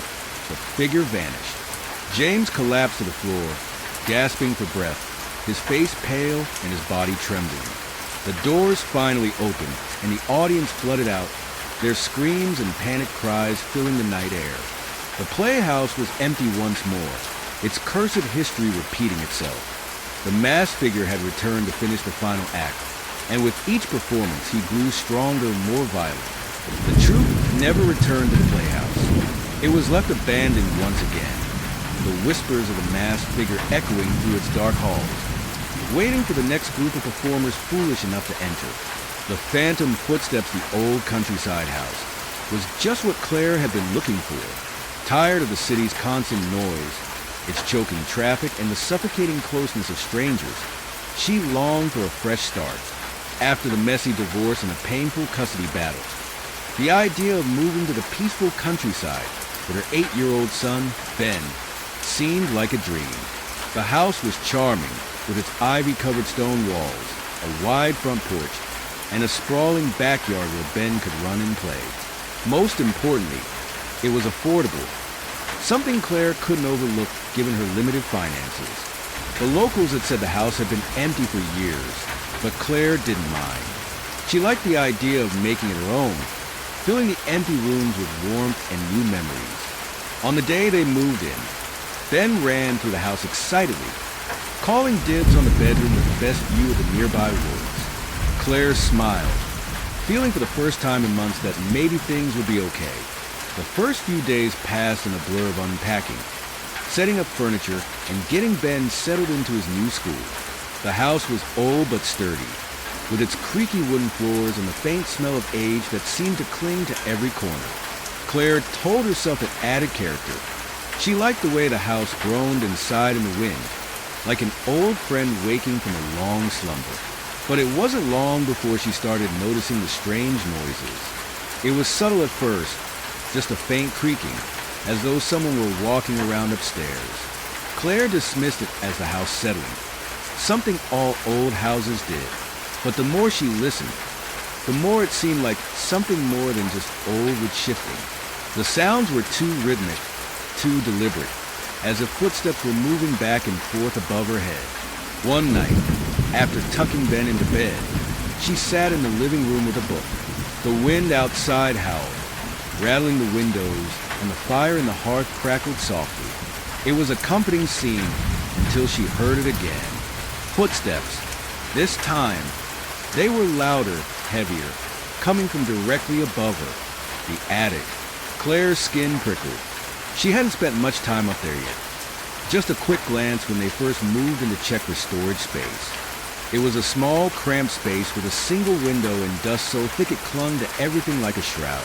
the figure vanished. James collapsed to the floor, gasping for breath, his face pale and his body trembling. The doors finally opened, and the audience flooded out, their screams and panicked cries filling the night air. The playhouse was empty once more, its cursed history repeating itself. The masked figure had returned to finish the final act, and with each performance he grew stronger and more violent. The troupe never returned to the playhouse. It was left abandoned once again, the whispers of the masked figure echoing through its dark halls, waiting for the next group of performers foolish enough to enter. The phantom footsteps of the old countryside house was just what Claire had been looking for. Tired of the city's constant noise, its choking traffic, and the suffocating closeness of strangers, she longed for a fresh start. After the messy divorce and a painful custody battle, the idea of moving to the peaceful countryside with her 8-year-old son, Ben, seemed like a dream. The house was charming, with its ivy-covered stone walls, a wide front porch, and a sprawling backyard where Ben could run and play. Most importantly, it was affordable, something Claire couldn't overlook given her limited finances. The locals had said the house had been empty for years, but Claire didn't mind. She liked the idea of making it her own, filling the empty rooms with warmth and new memories. On the day they moved in, Ben ran through the house excitedly, calling dibs on the bedroom with the best view of the nearby woods. Claire smiled, feeling for the first time in months that maybe things would be okay. The first few days passed in a blur of unpacking, setting up furniture, and getting Ben settled into his new school. The house was old but sturdy, with its creaky wooden floors and the faint smell of age that seemed to cling to every corner. Claire told herself it added character. She liked the way the house groaned and sighed in the wind, like an old friend waking from a long slumber. But it wasn't long before she started noticing the strange noises. It was subtle at first, just a faint creaking, as though someone were walking around upstairs. Claire dismissed it as the house settling, something all old houses did. But the more she listened, the more it seemed like something more than just old with shifting. The sounds were too rhythmic, too deliberate, as if footsteps were moving back and forth above her head. One night, after tucking Ben into bed, she sat in the living room with a book. The wind outside howled, rattling the windows, and the fire in the hearth crackled softly. It was a comforting scene until she heard it again. Footsteps. This time, they were louder, heavier, coming from directly above her, the attic. Claire's skin prickled. She hadn't spent much time up there yet. Just a quick glance when they first moved in to check for storage space. It was a small, cramped space with a single window and dust so thick it clung to everything like a shroud.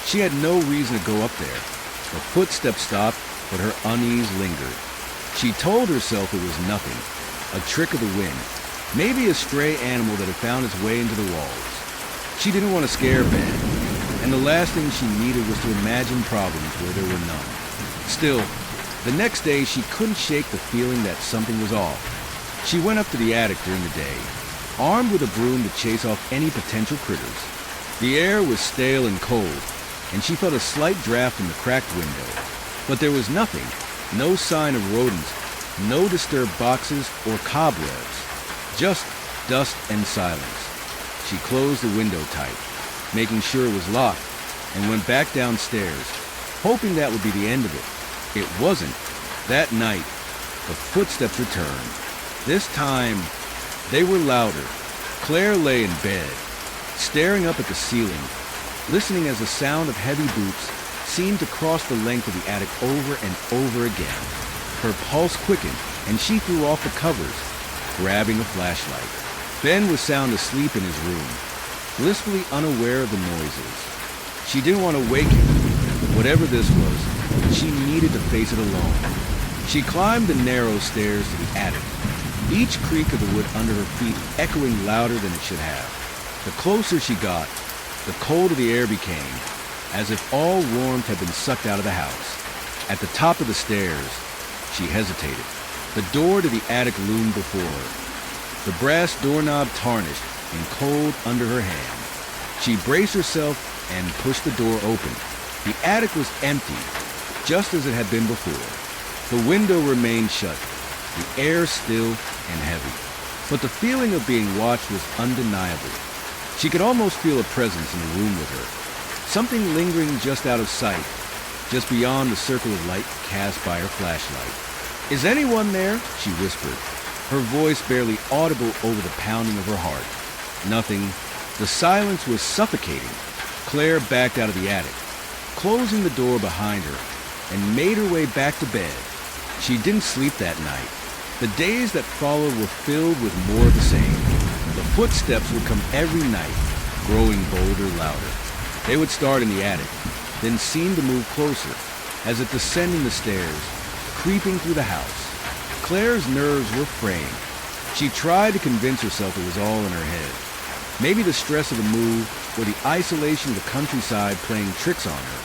She had no reason to go up there. The footsteps stopped, but her unease lingered. She told herself it was nothing, a trick of the wind, maybe a stray animal that had found its way into the walls. She didn't want to scare Ben, and the last thing she needed was to imagine problems where there were none. Still, the next day she couldn't shake the feeling that something was off. She went up to the attic during the day, armed with a broom to chase off any potential critters. The air was stale and cold, and she felt a slight draft from the cracked window. But there was nothing, no sign of rodents, no disturbed boxes or cobwebs, just dust and silence. She closed the window tight, making sure it was locked, and went back downstairs, hoping that would be the end of it. It wasn't. That night, the footsteps returned. This time, they were louder. Claire lay in bed, staring up at the ceiling, listening as the sound of heavy boots seemed to cross the length of the attic over and over again. Her pulse quickened, and she threw off the covers, grabbing a flashlight. Ben was sound asleep in his room, blissfully unaware of the noises. She didn't want to wake him. Whatever this was, she needed to face it alone. She climbed the narrow stairs to the attic, each creak of the wood under her feet echoing louder than it should have. The closer she got, the colder the air became, as if all warmth had been sucked out of the house. At the top of the stairs, she hesitated. The door to the attic loomed before her, the brass doorknob tarnished and cold under her hand. She braced herself and pushed the door open. The attic was empty, just as it had been before. The window remained shut, the air still and heavy. But the feeling of being watched was undeniable. She could almost feel a presence in the room with her, something lingering just out of sight, just beyond the circle of light cast by her flashlight. "Is anyone there?" she whispered, her voice barely audible over the pounding of her heart. Nothing. The silence was suffocating. Claire backed out of the attic, closing the door behind her, and made her way back to bed. She didn't sleep that night. The days that followed were filled with more of the same. The footsteps would come every night, growing bolder, louder. They would start in the attic, then seem to move closer, as if descending the stairs, creeping through the house. Claire's nerves were fraying. She tried to convince herself it was all in her head. Maybe the stress of the move or the isolation of the countryside playing tricks on her.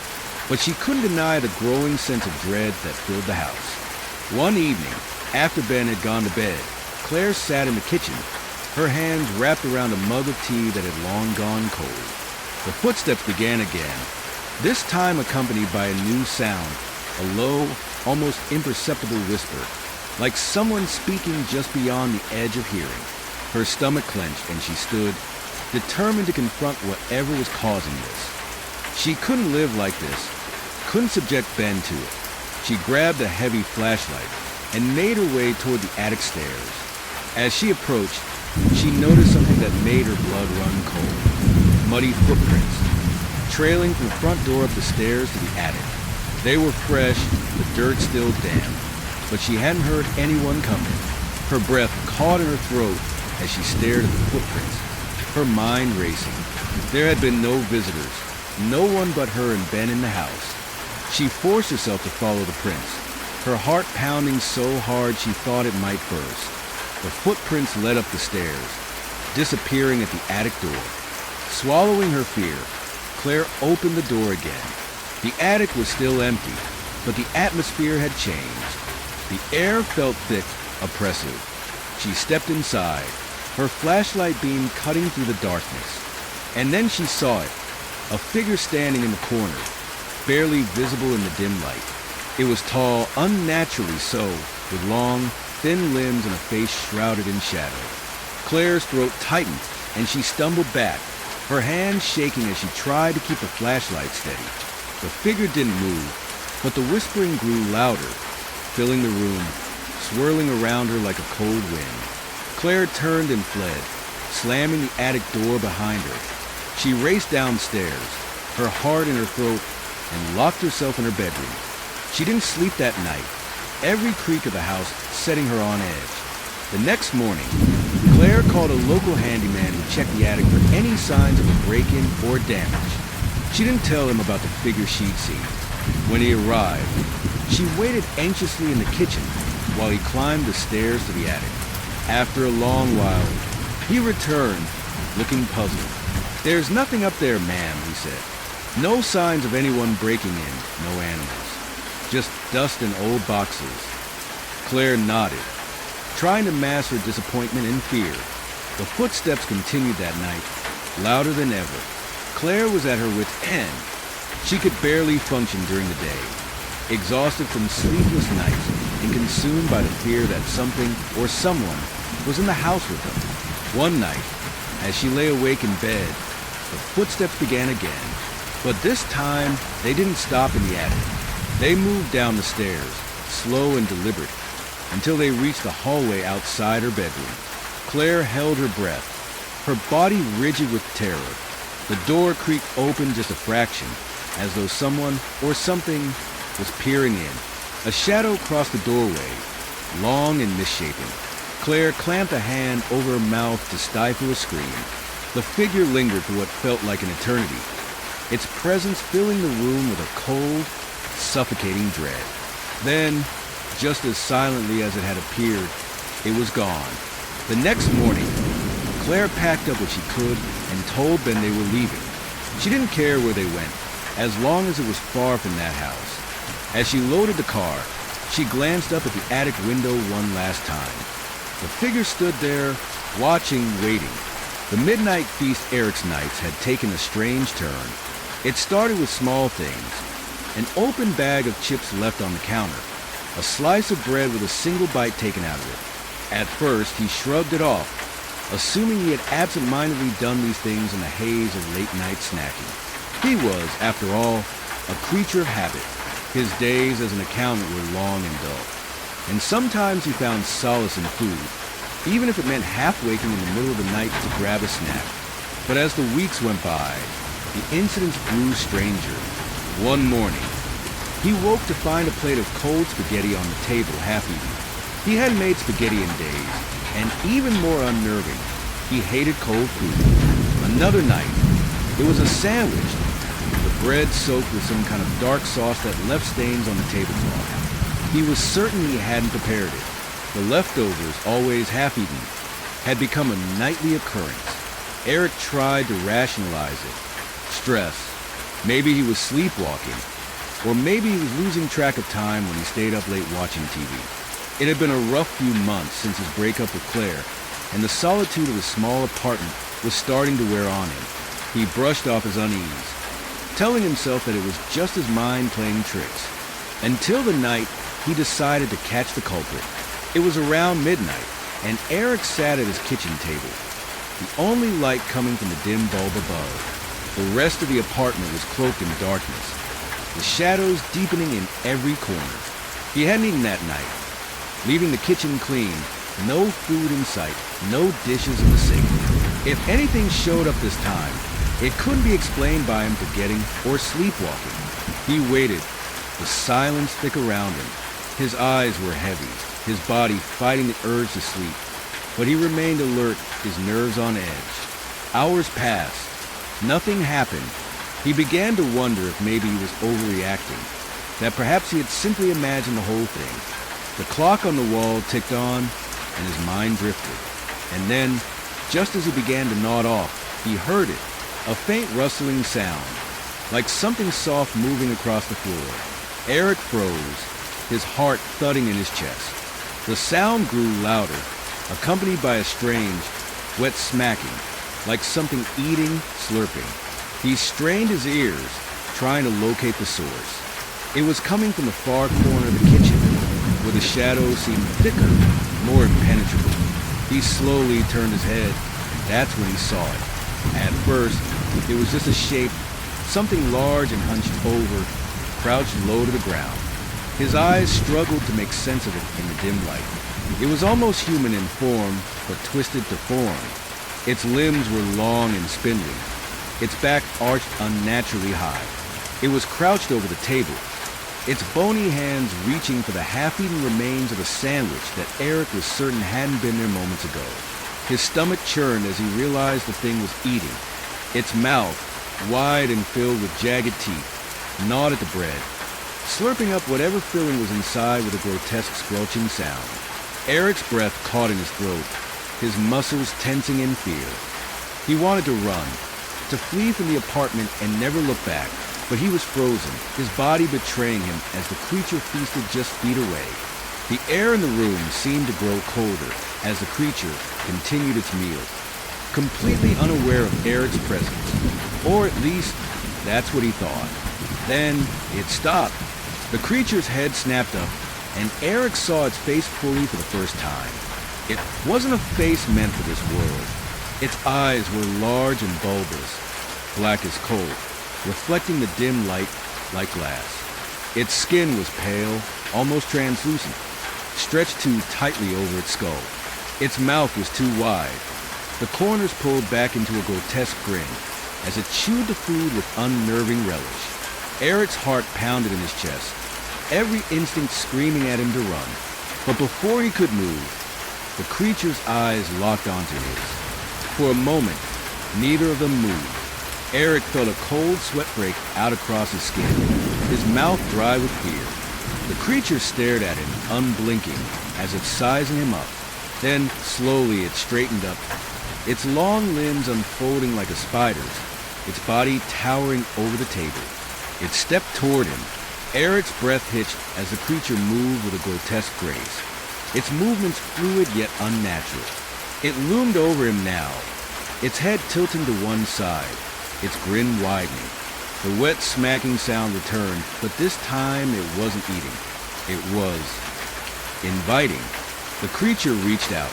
But she couldn't deny the growing sense of dread that filled the house. One evening, after Ben had gone to bed, Claire sat in the kitchen, her hands wrapped around a mug of tea that had long gone cold. The footsteps began again, this time accompanied by a new sound, a low, almost imperceptible whisper, like someone speaking just beyond the edge of hearing. Her stomach clenched and she stood, determined to confront whatever was causing this. She couldn't live like this, couldn't subject Ben to it. She grabbed a heavy flashlight and made her way toward the attic stairs. As she approached, she noticed something that made her blood run cold. Muddy footprints, trailing from the front door up the stairs to the attic. They were fresh, the dirt still damp, but she hadn't heard anyone coming. Her breath caught in her throat as she stared at the footprints, her mind racing. There had been no visitors, no one but her and Ben in the house. She forced herself to follow the prints, her heart pounding so hard she thought it might burst. The footprints led up the stairs, disappearing at the attic door. Swallowing her fear, Claire opened the door again. The attic was still empty, but the atmosphere had changed. The air felt thick, oppressive. She stepped inside, her flashlight beam cutting through the darkness. And then she saw it, a figure standing in the corner, barely visible in the dim light. It was tall, unnaturally so, with long, thin limbs and a face shrouded in shadow. Claire's throat tightened, and she stumbled back, her hands shaking as she tried to keep the flashlight steady. The figure didn't move, but the whispering grew louder, filling the room, swirling around her like a cold wind. Claire turned and fled, slamming the attic door behind her. She raced downstairs, her heart in her throat, and locked herself in her bedroom. She didn't sleep that night, every creak of the house setting her on edge. The next morning, Claire called a local handyman to check the attic for any signs of a break-in or damage. She didn't tell him about the figure she'd seen. When he arrived, she waited anxiously in the kitchen while he climbed the stairs to the attic. After a long while, he returned, looking puzzled. "There's nothing up there, ma'am," he said. "No signs of anyone breaking in, no animals. Just dust and old boxes." Claire nodded, trying to mask her disappointment and fear. The footsteps continued that night, louder than ever. Claire was at her wit's end. She could barely function during the day, exhausted from sleepless nights and consumed by the fear that something or someone was in the house with them. One night, as she lay awake in bed, the footsteps began again. But this time, they didn't stop in the attic. They moved down the stairs, slow and deliberate, until they reached the hallway outside her bedroom. Claire held her breath, her body rigid with terror. The door creaked open just a fraction, as though someone or something was peering in. A shadow crossed the doorway, long and misshapen. Claire clamped a hand over her mouth to stifle a scream. The figure lingered for what felt like an eternity, its presence filling the room with a cold, suffocating dread. Then, just as silently as it had appeared, It was gone. The next morning, Claire packed up what she could and told Ben they were leaving. She didn't care where they went, as long as it was far from that house. As she loaded the car, she glanced up at the attic window one last time. The figure stood there, watching, waiting. The midnight feast Eric's nights had taken a strange turn. It started with small things. An open bag of chips left on the counter. A slice of bread with a single bite taken out of it. At first, he shrugged it off, assuming he had absent-mindedly done these things in the haze of late-night snacking. He was, after all, a creature of habit. His days as an accountant were long and dull. And sometimes he found solace in food, even if it meant half-waking in the middle of the night to grab a snack. But as the weeks went by, the incidents grew stranger. One morning, he woke to find a plate of cold spaghetti on the table, half-eaten. He hadn't made spaghetti in days, and even more unnerving, he hated cold food. Another night, it was a sandwich, the bread soaked with some kind of dark sauce that left stains on the tablecloth. He was certain he hadn't prepared it. The leftovers, always half-eaten, had become a nightly occurrence. Eric tried to rationalize it. Stress. Maybe he was sleepwalking. Or maybe he was losing track of time when he stayed up late watching TV. It had been a rough few months since his breakup with Claire, and the solitude of his small apartment was starting to wear on him. He brushed off his unease, telling himself that it was just his mind playing tricks. Until the night he decided to catch the culprit. It was around midnight, and Eric sat at his kitchen table, the only light coming from the dim bulb above. The rest of the apartment was cloaked in darkness, the shadows deepening in every corner. He hadn't eaten that night, leaving the kitchen clean, no food in sight, no dishes in the sink. If anything showed up this time, it couldn't be explained by him forgetting or sleepwalking. He waited, the silence thick around him. His eyes were heavy, his body fighting the urge to sleep. But he remained alert, his nerves on edge. Hours passed. Nothing happened. He began to wonder if maybe he was overreacting, that perhaps he had simply imagined the whole thing. The clock on the wall ticked on, and his mind drifted. And then, just as he began to nod off, he heard it, a faint rustling sound, like something soft moving across the floor. Eric froze, his heart thudding in his chest. The sound grew louder, accompanied by a strange, wet smacking, like something eating, slurping. He strained his ears, trying to locate the source. It was coming from the far corner of the kitchen, where the shadows seemed thicker, more impenetrable. He slowly turned his head. That's when he saw it. At first, it was just a shape, something large and hunched over, crouched low to the ground. His eyes struggled to make sense of it in the dim light. It was almost human in form, but twisted to form. Its limbs were long and spindly, its back arched unnaturally high. It was crouched over the table, its bony hands reaching for the half-eaten remains of a sandwich that Eric was certain hadn't been there moments ago. His stomach churned as he realized the thing was eating. Its mouth, wide and filled with jagged teeth, gnawed at the bread, slurping up whatever filling was inside with a grotesque squelching sound. Eric's breath caught in his throat, his muscles tensing in fear. He wanted to run, to flee from the apartment and never look back, but he was frozen, his body betraying him as the creature feasted just feet away. The air in the room seemed to grow colder as the creature continued its meal, completely unaware of Eric's presence, or at least that's what he thought. Then it stopped. The creature's head snapped up, and Eric saw its face fully for the first time. It wasn't a face meant for this world. Its eyes were large and bulbous, black as coal, reflecting the dim light like glass. Its skin was pale, almost translucent, stretched too tightly over its skull. Its mouth was too wide. The corners pulled back into a grotesque grin as it chewed the food with unnerving relish. Eric's heart pounded in his chest, every instinct screaming at him to run. But before he could move, the creature's eyes locked onto his. For a moment, neither of them moved. Eric felt a cold sweat break out across his skin, his mouth dry with fear. The creature stared at him, unblinking, as if sizing him up. Then, slowly, it straightened up, its long limbs unfolding like a spider's, its body towering over the table. It stepped toward him. Eric's breath hitched as the creature moved with a grotesque grace, its movements fluid yet unnatural. It loomed over him now, its head tilting to one side, its grin widening. The wet smacking sound returned, but this time it wasn't eating. It was inviting. The creature reached out,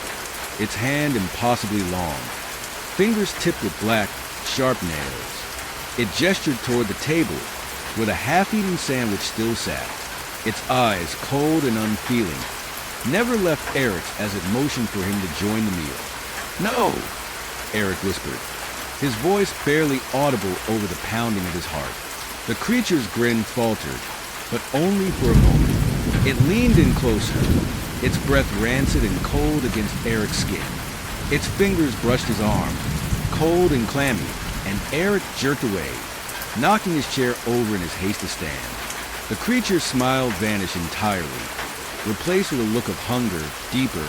its hand impossibly long, fingers tipped with black, sharp nails. It gestured toward the table, where the half-eaten sandwich still sat, its eyes cold and unfeeling, never left Eric's as it motioned for him to join the meal. "No!" Eric whispered, his voice barely audible over the pounding of his heart. The creature's grin faltered, but only for a moment. It leaned in closer, its breath rancid and cold against Eric's skin. Its fingers brushed his arm, cold and clammy, and Eric jerked away, knocking his chair over in his haste to stand. The creature's smile vanished entirely, replaced with a look of hunger, deeper,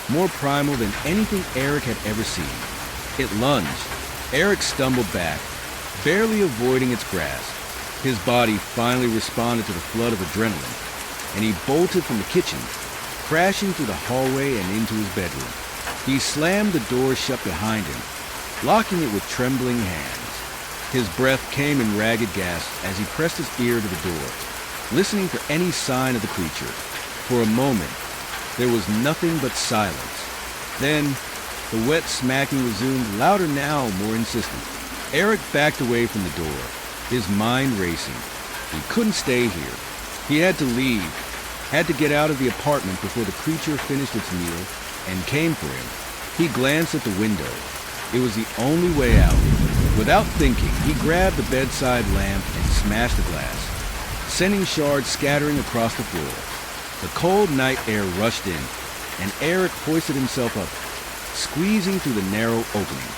more primal than anything Eric had ever seen. It lunged. Eric stumbled back, barely avoiding its grasp. His body finally responded to the flood of adrenaline, and he bolted from the kitchen, crashing through the hallway and into his bedroom. He slammed the door shut behind him, locking it with trembling hands. His breath came in ragged gasps as he pressed his ear to the door, listening for any sign of the creature. For a moment, there was nothing but silence. Then, the wet smacking resumed, louder now, more insistent. Eric backed away from the door, his mind racing. He couldn't stay here. He had to leave, had to get out of the apartment before the creature finished its meal and came for him. He glanced at the window. It was the only way out. Without thinking, he grabbed the bedside lamp and smashed the glass, sending shards scattering across the floor. The cold night air rushed in, and Eric hoisted himself up, squeezing through the narrow opening.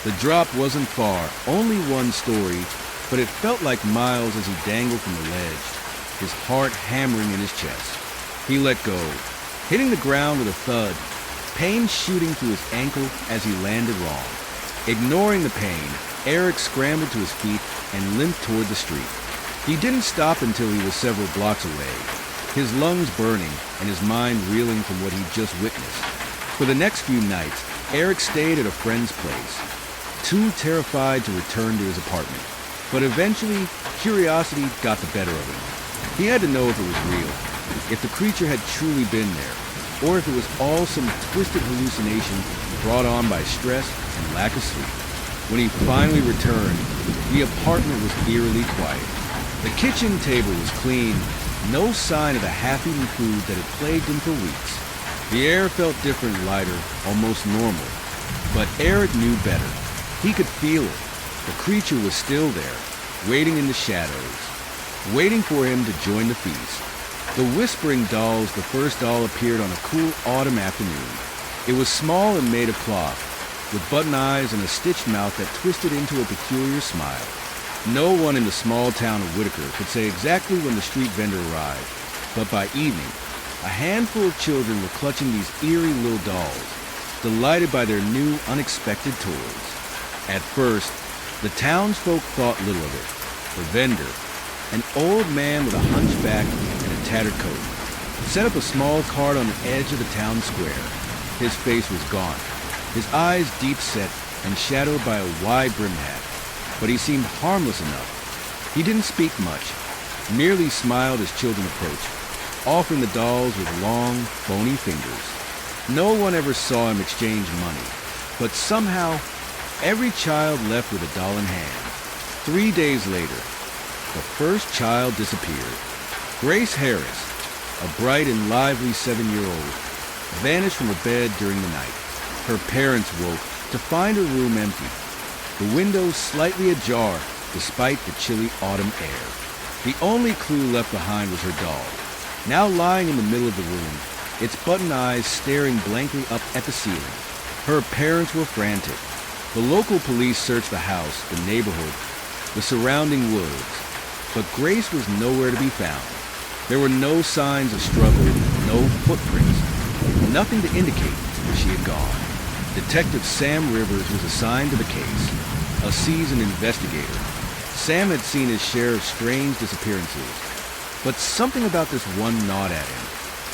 The drop wasn't far, only one story, but it felt like miles as he dangled from the ledge, his heart hammering in his chest. He let go, hitting the ground with a thud, pain shooting through his ankle as he landed wrong. Ignoring the pain, Eric scrambled to his feet and limped toward the street. He didn't stop until he was several blocks away, his lungs burning and his mind reeling from what he'd just witnessed. For the next few nights, Eric stayed at a friend's place, too terrified to return to his apartment. But eventually, curiosity got the better of him. He had to know if it was real, if the creature had truly been there, or if it was all some twisted hallucination brought on by stress and lack of sleep. When he finally returned, the apartment was eerily quiet. The kitchen table was clean, no sign of the half-eaten food that had plagued him for weeks. The air felt different, lighter, almost normal. But Eric knew better. He could feel it. The creature was still there, waiting in the shadows, waiting for him to join the feast. The Whispering Dolls, the first doll, appeared on a cool autumn afternoon. It was small and made of cloth, with button eyes and a stitched mouth that twisted into a peculiar smile. No one in the small town of Whitaker could say exactly when the street vendor arrived, but by evening, a handful of children were clutching these eerie little dolls, delighted by their new, unexpected toys. At first, the townsfolk thought little of it. The vendor, an old man with a hunchback and a tattered coat, set up a small cart on the edge of the town square. His face was gaunt, his eyes deep set and shadowed by a wide-brimmed hat, but he seemed harmless enough. He didn't speak much, merely smiled as children approached, offering the dolls with long, bony fingers. No one ever saw him exchange money, but somehow, every child left with a doll in hand. 3 days later, the first child disappeared. Grace Harris, a bright and lively 7-year-old, vanished from her bed during the night. Her parents woke to find her room empty, the windows slightly ajar despite the chilly autumn air. The only clue left behind was her doll, now lying in the middle of the room, its button eyes staring blankly up at the ceiling. Her parents were frantic. The local police searched the house, the neighborhood, the surrounding woods, but Grace was nowhere to be found. There were no signs of struggle, no footprints, nothing to indicate after she had gone. Detective Sam Rivers was assigned to the case, a seasoned investigator. Sam had seen his share of strange disappearances, but something about this one gnawed at him.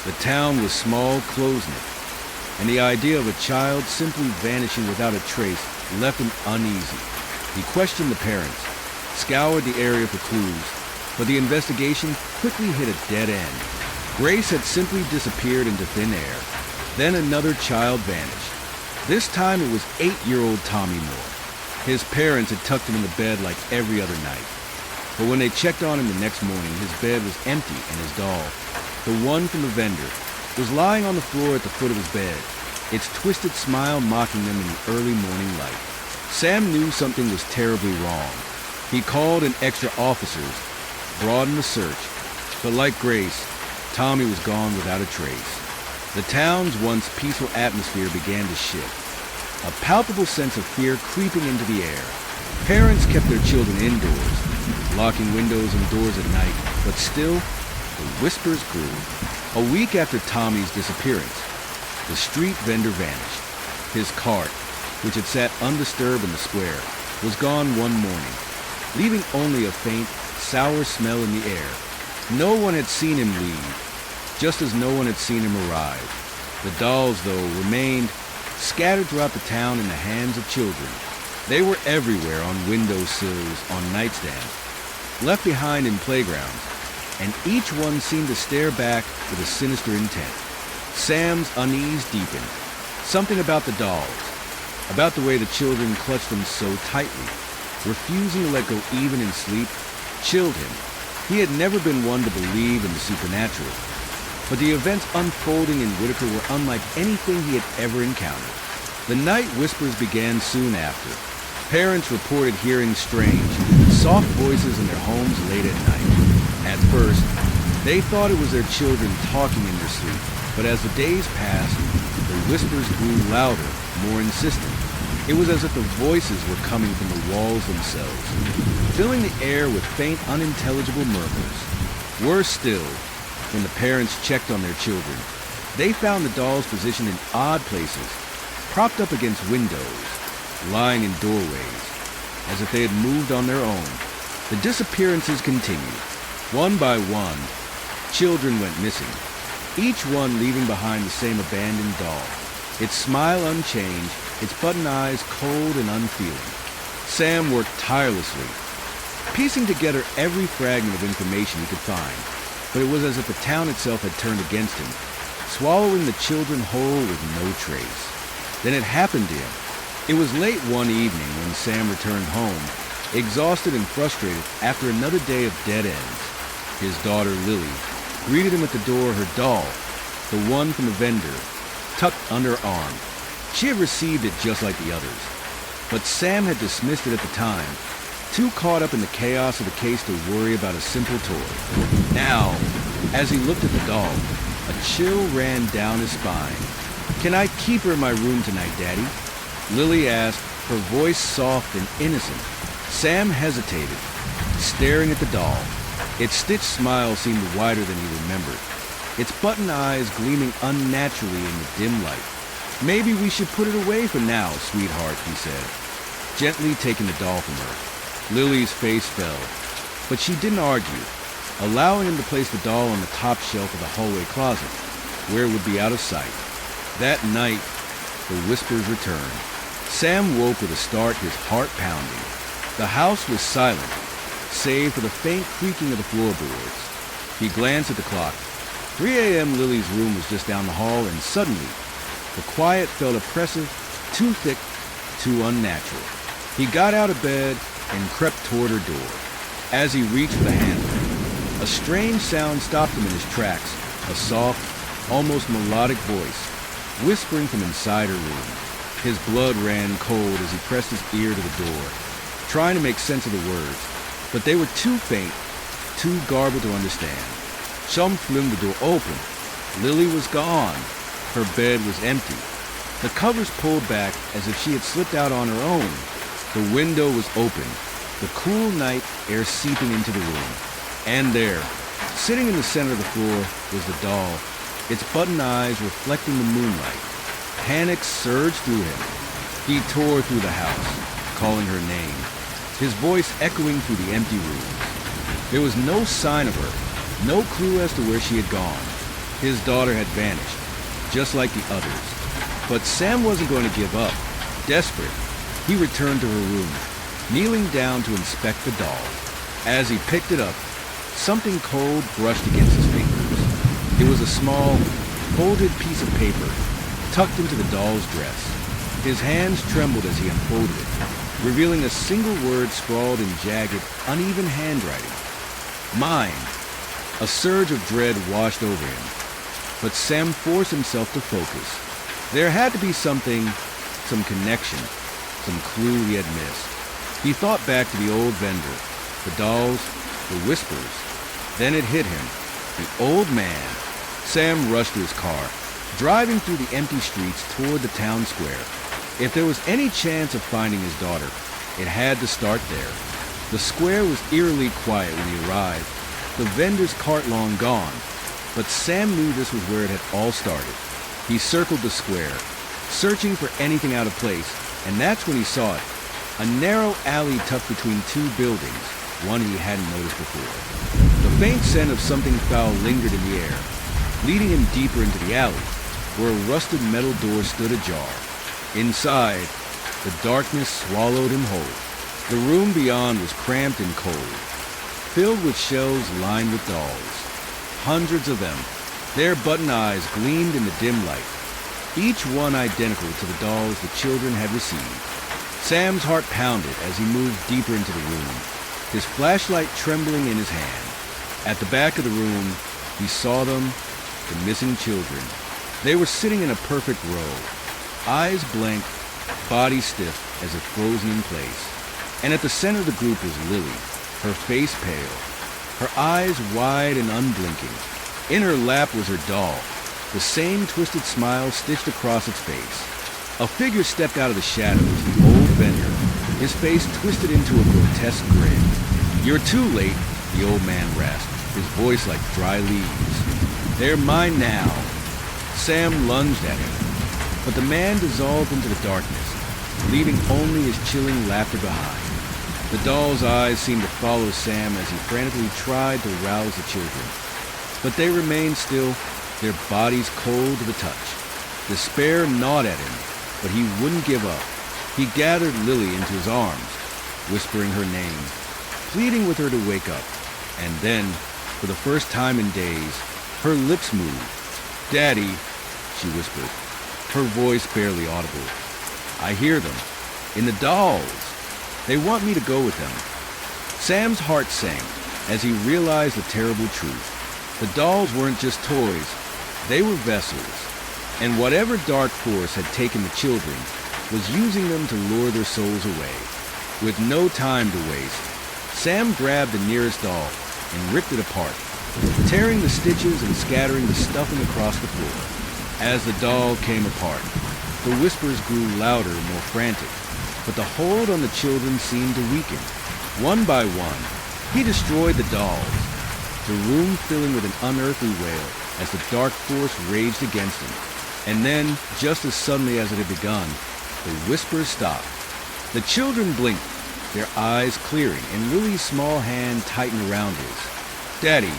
The town was small, close-knit, and the idea of a child simply vanishing without a trace left him uneasy. He questioned the parents, scoured the area for clues, but the investigation quickly hit a dead end. Grace had simply disappeared into thin air. Then another child vanished. This time it was 8-year-old Tommy Moore. His parents had tucked him in the bed like every other night. But when they checked on him the next morning, his bed was empty and his doll, the one from the vendor, was lying on the floor at the foot of his bed, its twisted smile mocking them in the early morning light. Sam knew something was terribly wrong. He called in extra officers, broadened the search, but like Grace, Tommy was gone without a trace. The town's once peaceful atmosphere began to shift, a palpable sense of fear creeping into the air. Parents kept their children indoors, locking windows and doors at night, but still, the whispers grew. A week after Tommy's disappearance, the street vendor vanished. His cart, which had sat undisturbed in the square, was gone one morning, leaving only a faint, sour smell in the air. No one had seen him leave, just as no one had seen him arrive. The dolls, though, remained scattered throughout the town in the hands of children. They were everywhere, on windowsills, on nightstands, left behind in playgrounds, and each one seemed to stare back with a sinister intent. Sam's unease deepened. Something about the dolls, about the way the children clutched them so tightly, refusing to let go even in sleep, chilled him. He had never been one to believe in the supernatural, but the events unfolding in Whitaker were unlike anything he had ever encountered. The night whispers began soon after. Parents reported hearing strange, soft voices in their homes late at night. At first, they thought it was their children talking in their sleep, but as the days passed, the whispers grew louder, more insistent. It was as if the voices were coming from the walls themselves, filling the air with faint, unintelligible murmurs. Worse still, when the parents checked on their children, they found the dolls positioned in odd places, propped up against windows, lying in doorways, as if they had moved on their own. The disappearances continued. One by one, children went missing, each one leaving behind the same abandoned doll, its smile unchanged, its button eyes cold and unfeeling. Sam worked tirelessly, piecing together every fragment of information he could find, but it was as if the town itself had turned against him, swallowing the children whole with no trace. Then it happened to him. It was late one evening when Sam returned home, exhausted and frustrated after another day of dead ends. His daughter, Lily, greeted him at the door, her doll, the one from the vendor, tucked under her arm. She had received it just like the others, but Sam had dismissed it at the time, too caught up in the chaos of the case to worry about a simple toy. Now, as he looked at the doll, a chill ran down his spine. "Can I keep her in my room tonight, Daddy?" Lily asked, her voice soft and innocent. Sam hesitated, staring at the doll. Its stitched smile seemed wider than he remembered, its button eyes gleaming unnaturally in the dim light. "Maybe we should put it away for now, sweetheart," he said, gently taking the doll from her. Lily's face fell, but she didn't argue, allowing him to place the doll on the top shelf of the hallway closet, where it would be out of sight. That night, the whispers returned. Sam woke with a start, his heart pounding. The house was silent, save for the faint creaking of the floorboards. He glanced at the clock. 3 a.m. Lily's room was just down the hall, and suddenly, the quiet felt oppressive, too thick, too unnatural. He got out of bed and crept toward her door. As he reached for the handle, a strange sound stopped him in his tracks, a soft, almost melodic voice, whispering from inside her room. His blood ran cold as he pressed his ear to the door, trying to make sense of the words, but they were too faint, too garbled to understand. Some flung the door open. Lily was gone. Her bed was empty. The covers pulled back as if she had slipped out on her own. The window was open, the cool night air seeping into the room. And there, sitting in the center of the floor, was the doll, its button eyes reflecting the moonlight. Panic surged through him. He tore through the house, calling her name, his voice echoing through the empty rooms. There was no sign of her, no clue as to where she had gone. His daughter had vanished, just like the others. But Sam wasn't going to give up. Desperate, he returned to her room, kneeling down to inspect the doll. As he picked it up, something cold brushed against his fingers. It was a small, folded piece of paper tucked into the doll's dress. His hands trembled as he unfolded it, revealing a single word scrawled in jagged, uneven handwriting. Mine. A surge of dread washed over him, but Sam forced himself to focus. There had to be something, some connection, some clue he had missed. He thought back to the old vendor, the dolls, the whispers. Then it hit him. The old man. Sam rushed to his car, driving through the empty streets toward the town square. If there was any chance of finding his daughter, it had to start there. The square was eerily quiet when he arrived, the vendor's cart long gone. But Sam knew this was where it had all started. He circled the square, searching for anything out of place, and that's when he saw it. A narrow alley tucked between two buildings, one he hadn't noticed before. The faint scent of something foul lingered in the air, leading him deeper into the alley, where a rusted metal door stood ajar. Inside, the darkness swallowed him whole. The room beyond was cramped and cold, filled with shelves lined with dolls. Hundreds of them. Their button eyes gleamed in the dim light, each one identical to the dolls the children had received. Sam's heart pounded as he moved deeper into the room, his flashlight trembling in his hand. At the back of the room, he saw them, the missing children. They were sitting in a perfect row, eyes blank, body stiff as if frozen in place. And at the center of the group was Lily, her face pale, her eyes wide and unblinking. In her lap was her doll, the same twisted smile stitched across its face. A figure stepped out of the shadows, the old vendor, his face twisted into a grotesque grin. "You're too late," the old man rasped, his voice like dry leaves. "They're mine now." Sam lunged at him, but the man dissolved into the darkness, leaving only his chilling laughter behind. The doll's eyes seemed to follow Sam as he frantically tried to rouse the children. But they remained still, their bodies cold to the touch. Despair gnawed at him, but he wouldn't give up. He gathered Lily into his arms, whispering her name, pleading with her to wake up. And then, for the first time in days, her lips moved. "Daddy," she whispered, her voice barely audible. "I hear them. In the dolls. They want me to go with them." Sam's heart sank as he realized the terrible truth. The dolls weren't just toys. They were vessels. And whatever dark force had taken the children was using them to lure their souls away. With no time to waste, Sam grabbed the nearest doll and ripped it apart, tearing the stitches and scattering the stuffing across the floor. As the doll came apart, the whispers grew louder and more frantic, but the hold on the children seemed to weaken. One by one, he destroyed the dolls, the room filling with an unearthly wail as the dark force raged against him. And then, just as suddenly as it had begun, the whispers stopped. The children blinked, their eyes clearing, and Lily's small hand tightened around his. "Daddy,"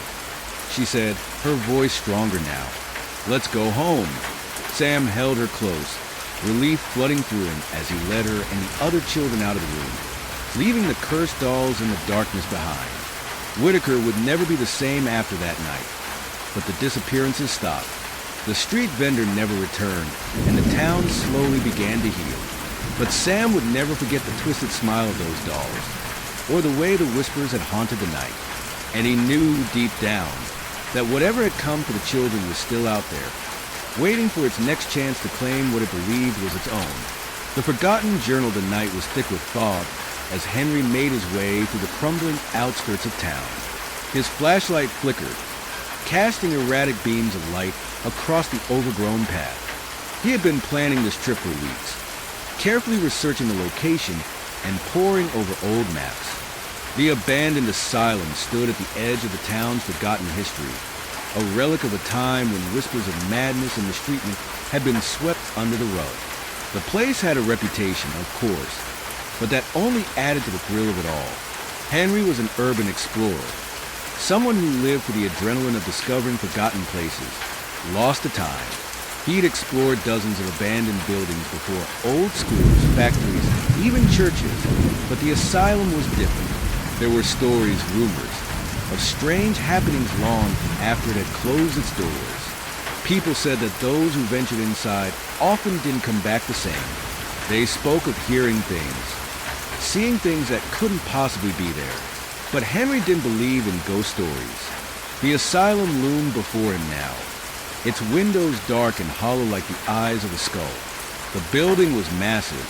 she said, her voice stronger now. "Let's go home." Sam held her close, relief flooding through him as he led her and the other children out of the room, leaving the cursed dolls in the darkness behind. Whitaker would never be the same after that night, but the disappearances stopped. The street vendor never returned, and the town slowly began to heal. But Sam would never forget the twisted smile of those dolls, or the way the whispers had haunted the night. And he knew deep down that whatever had come for the children was still out there, waiting for its next chance to claim what it believed was its own. The forgotten journal of the night was thick with fog as Henry made his way through the crumbling outskirts of town. His flashlight flickered, casting erratic beams of light across the overgrown path. He had been planning this trip for weeks, carefully researching the location and poring over old maps. The abandoned asylum stood at the edge of the town's forgotten history, a relic of a time when whispers of madness and mistreatment had been swept under the rug. The place had a reputation, of course, but that only added to the thrill of it all. Henry was an urban explorer, someone who lived for the adrenaline of discovering forgotten places, lost to time. He'd explored dozens of abandoned buildings before, old schools, factories, even churches, but the asylum was different. There were stories, rumors, of strange happenings long after it had closed its doors. People said that those who ventured inside often didn't come back the same. They spoke of hearing things, seeing things that couldn't possibly be there. But Henry didn't believe in ghost stories. The asylum loomed before him now, its windows dark and hollow like the eyes of a skull. The building was massive,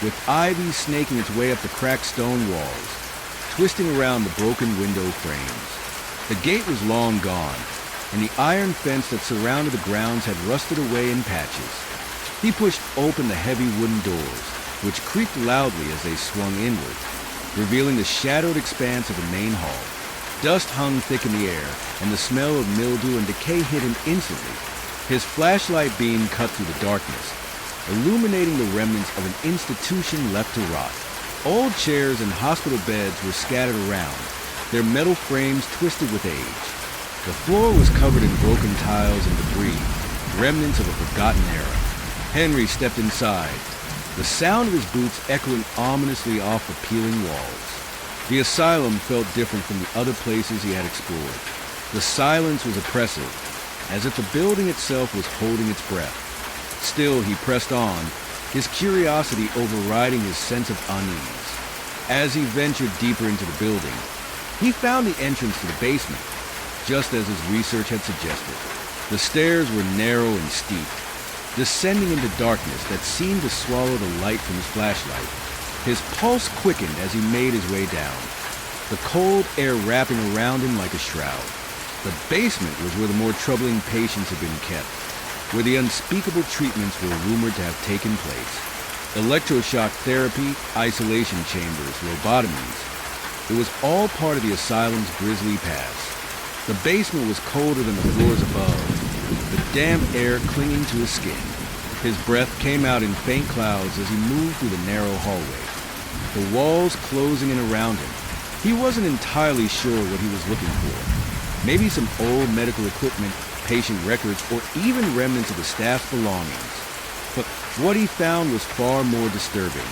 with ivy snaking its way up the cracked stone walls, twisting around the broken window frames. The gate was long gone, and the iron fence that surrounded the grounds had rusted away in patches. He pushed open the heavy wooden doors, which creaked loudly as they swung inward, revealing the shadowed expanse of the main hall. Dust hung thick in the air, and the smell of mildew and decay hit him instantly. His flashlight beam cut through the darkness, illuminating the remnants of an institution left to rot. Old chairs and hospital beds were scattered around, their metal frames twisted with age. The floor was covered in broken tiles and debris, remnants of a forgotten era. Henry stepped inside, the sound of his boots echoing ominously off the peeling walls. The asylum felt different from the other places he had explored. The silence was oppressive, as if the building itself was holding its breath. Still, he pressed on, his curiosity overriding his sense of unease. As he ventured deeper into the building, he found the entrance to the basement, just as his research had suggested. The stairs were narrow and steep, descending into darkness that seemed to swallow the light from his flashlight. His pulse quickened as he made his way down, the cold air wrapping around him like a shroud. The basement was where the more troubling patients had been kept, where the unspeakable treatments were rumored to have taken place. Electroshock therapy, isolation chambers, lobotomies. It was all part of the asylum's grisly past. The basement was colder than the floors above, the damp air clinging to his skin. His breath came out in faint clouds as he moved through the narrow hallway, the walls closing in around him. He wasn't entirely sure what he was looking for. Maybe some old medical equipment, patient records, or even remnants of the staff's belongings. But what he found was far more disturbing.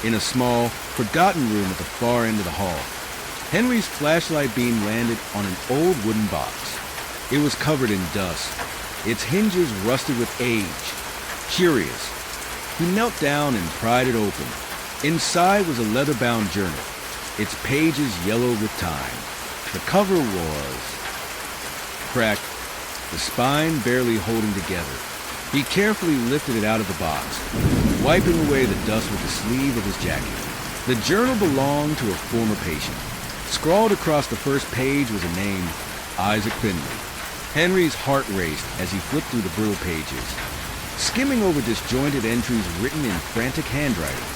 In a small, forgotten room at the far end of the hall, Henry's flashlight beam landed on an old wooden box. It was covered in dust, its hinges rusted with age. Curious, he knelt down and pried it open. Inside was a leather-bound journal, its pages yellowed with time. The cover was cracked, the spine barely holding together. He carefully lifted it out of the box, wiping away the dust with the sleeve of his jacket. The journal belonged to a former patient. Scrawled across the first page was a name, Isaac Finley. Henry's heart raced as he flipped through the brittle pages, skimming over disjointed entries written in frantic handwriting.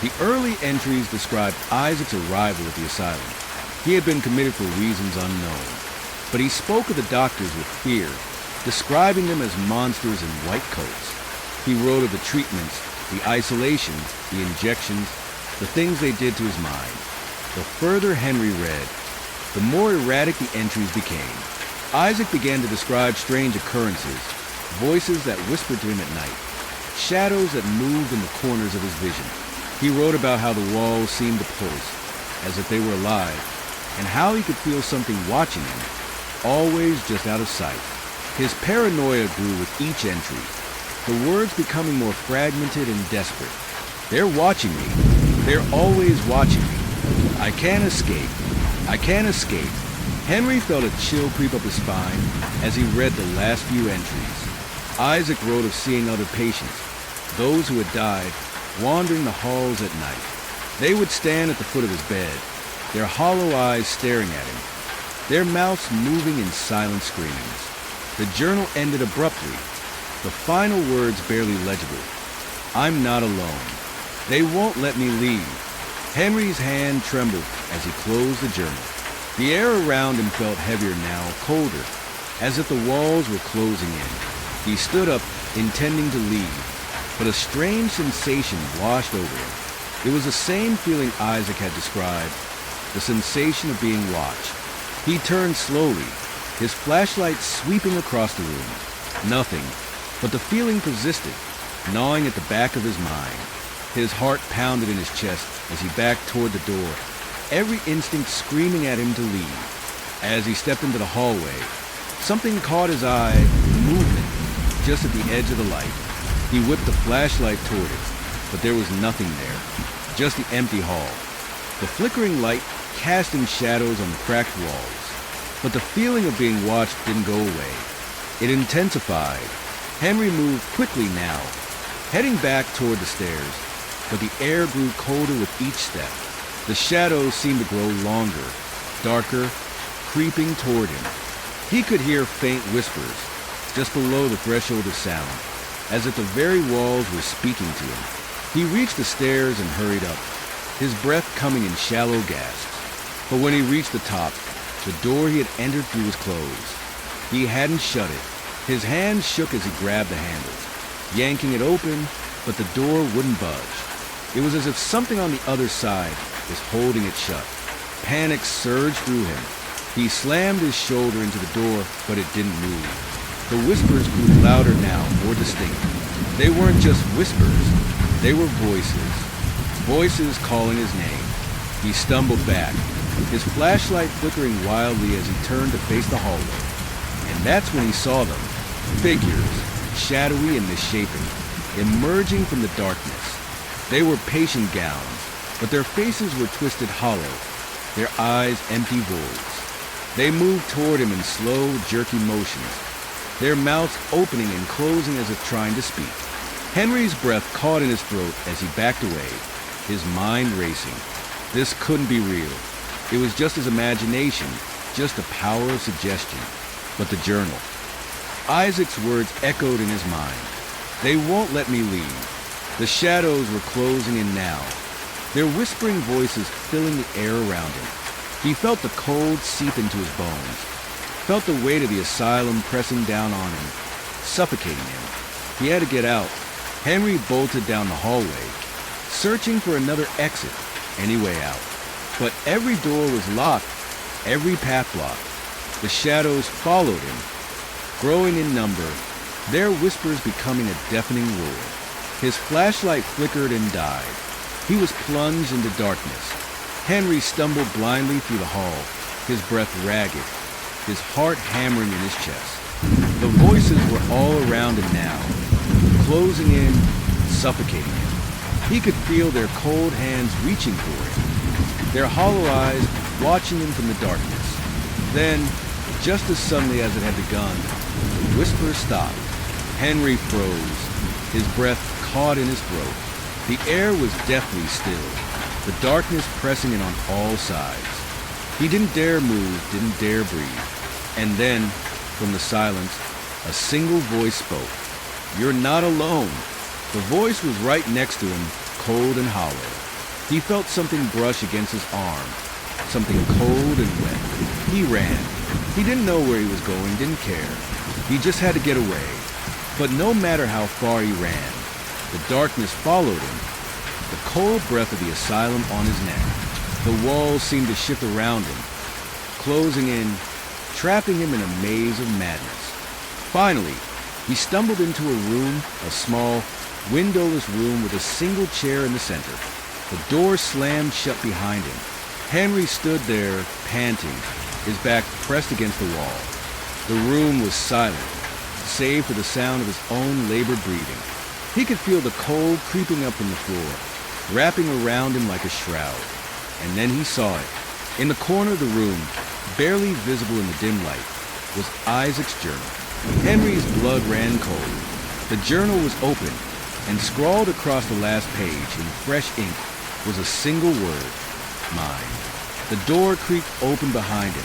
The early entries described Isaac's arrival at the asylum. He had been committed for reasons unknown, but he spoke of the doctors with fear, describing them as monsters in white coats. He wrote of the treatments, the isolation, the injections, the things they did to his mind. The further Henry read, the more erratic the entries became. Isaac began to describe strange occurrences, voices that whispered to him at night, shadows that moved in the corners of his vision. He wrote about how the walls seemed to pulse, as if they were alive, and how he could feel something watching him, always just out of sight. His paranoia grew with each entry, the words becoming more fragmented and desperate. They're watching me. They're always watching me. I can't escape. I can't escape. Henry felt a chill creep up his spine as he read the last few entries. Isaac wrote of seeing other patients, those who had died, wandering the halls at night. They would stand at the foot of his bed, their hollow eyes staring at him, their mouths moving in silent screams. The journal ended abruptly, the final words barely legible. I'm not alone. They won't let me leave. Henry's hand trembled as he closed the journal. The air around him felt heavier now, colder. as if the walls were closing in. He stood up, intending to leave, but a strange sensation washed over him. It was the same feeling Isaac had described, the sensation of being watched. He turned slowly, his flashlight sweeping across the room. Nothing, but the feeling persisted, gnawing at the back of his mind. His heart pounded in his chest as he backed toward the door, every instinct screaming at him to leave. As he stepped into the hallway, something caught his eye, movement, just at the edge of the light. He whipped the flashlight toward it, but there was nothing there, just the empty hall. The flickering light casting shadows on the cracked walls. But the feeling of being watched didn't go away. It intensified. Henry moved quickly now, heading back toward the stairs, but the air grew colder with each step. The shadows seemed to grow longer, darker, creeping toward him. He could hear faint whispers, just below the threshold of sound, as if the very walls were speaking to him. He reached the stairs and hurried up, his breath coming in shallow gasps. But when he reached the top, the door he had entered through was closed. He hadn't shut it. His hands shook as he grabbed the handles, yanking it open, but the door wouldn't budge. It was as if something on the other side was holding it shut. Panic surged through him. He slammed his shoulder into the door, but it didn't move. The whispers grew louder now, more distinct. They weren't just whispers. They were voices. Voices calling his name. He stumbled back, his flashlight flickering wildly as he turned to face the hallway. And that's when he saw them. Figures, shadowy and misshapen, emerging from the darkness. They were patient gowns, but their faces were twisted hollow, their eyes empty voids. They moved toward him in slow, jerky motions, their mouths opening and closing as if trying to speak. Henry's breath caught in his throat as he backed away, his mind racing. This couldn't be real. It was just his imagination, just the power of suggestion. But the journal. Isaac's words echoed in his mind. They won't let me leave. The shadows were closing in now, their whispering voices filling the air around him. He felt the cold seep into his bones, felt the weight of the asylum pressing down on him, suffocating him. He had to get out. Henry bolted down the hallway, searching for another exit, any way out. But every door was locked, every path blocked. The shadows followed him, growing in number, their whispers becoming a deafening roar. His flashlight flickered and died. He was plunged into darkness. Henry stumbled blindly through the hall, his breath ragged, his heart hammering in his chest. The voices were all around him now, closing in, suffocating him. He could feel their cold hands reaching for him, their hollow eyes watching him from the darkness. Then, just as suddenly as it had begun, the whispers stopped. Henry froze, his breath caught in his throat. The air was deathly still, the darkness pressing in on all sides. He didn't dare move, didn't dare breathe. And then, from the silence, a single voice spoke. "You're not alone." The voice was right next to him, cold and hollow. He felt something brush against his arm, something cold and wet. He ran. He didn't know where he was going, didn't care. He just had to get away. But no matter how far he ran, the darkness followed him, the cold breath of the asylum on his neck. The walls seemed to shift around him, closing in, trapping him in a maze of madness. Finally, he stumbled into a room, a small, windowless room with a single chair in the center. The door slammed shut behind him. Henry stood there, panting, his back pressed against the wall. The room was silent, save for the sound of his own labored breathing. He could feel the cold creeping up from the floor, wrapping around him like a shroud. And then he saw it. In the corner of the room, barely visible in the dim light, was Isaac's journal. Henry's blood ran cold. The journal was open, and scrawled across the last page in fresh ink was a single word: mine. The door creaked open behind him.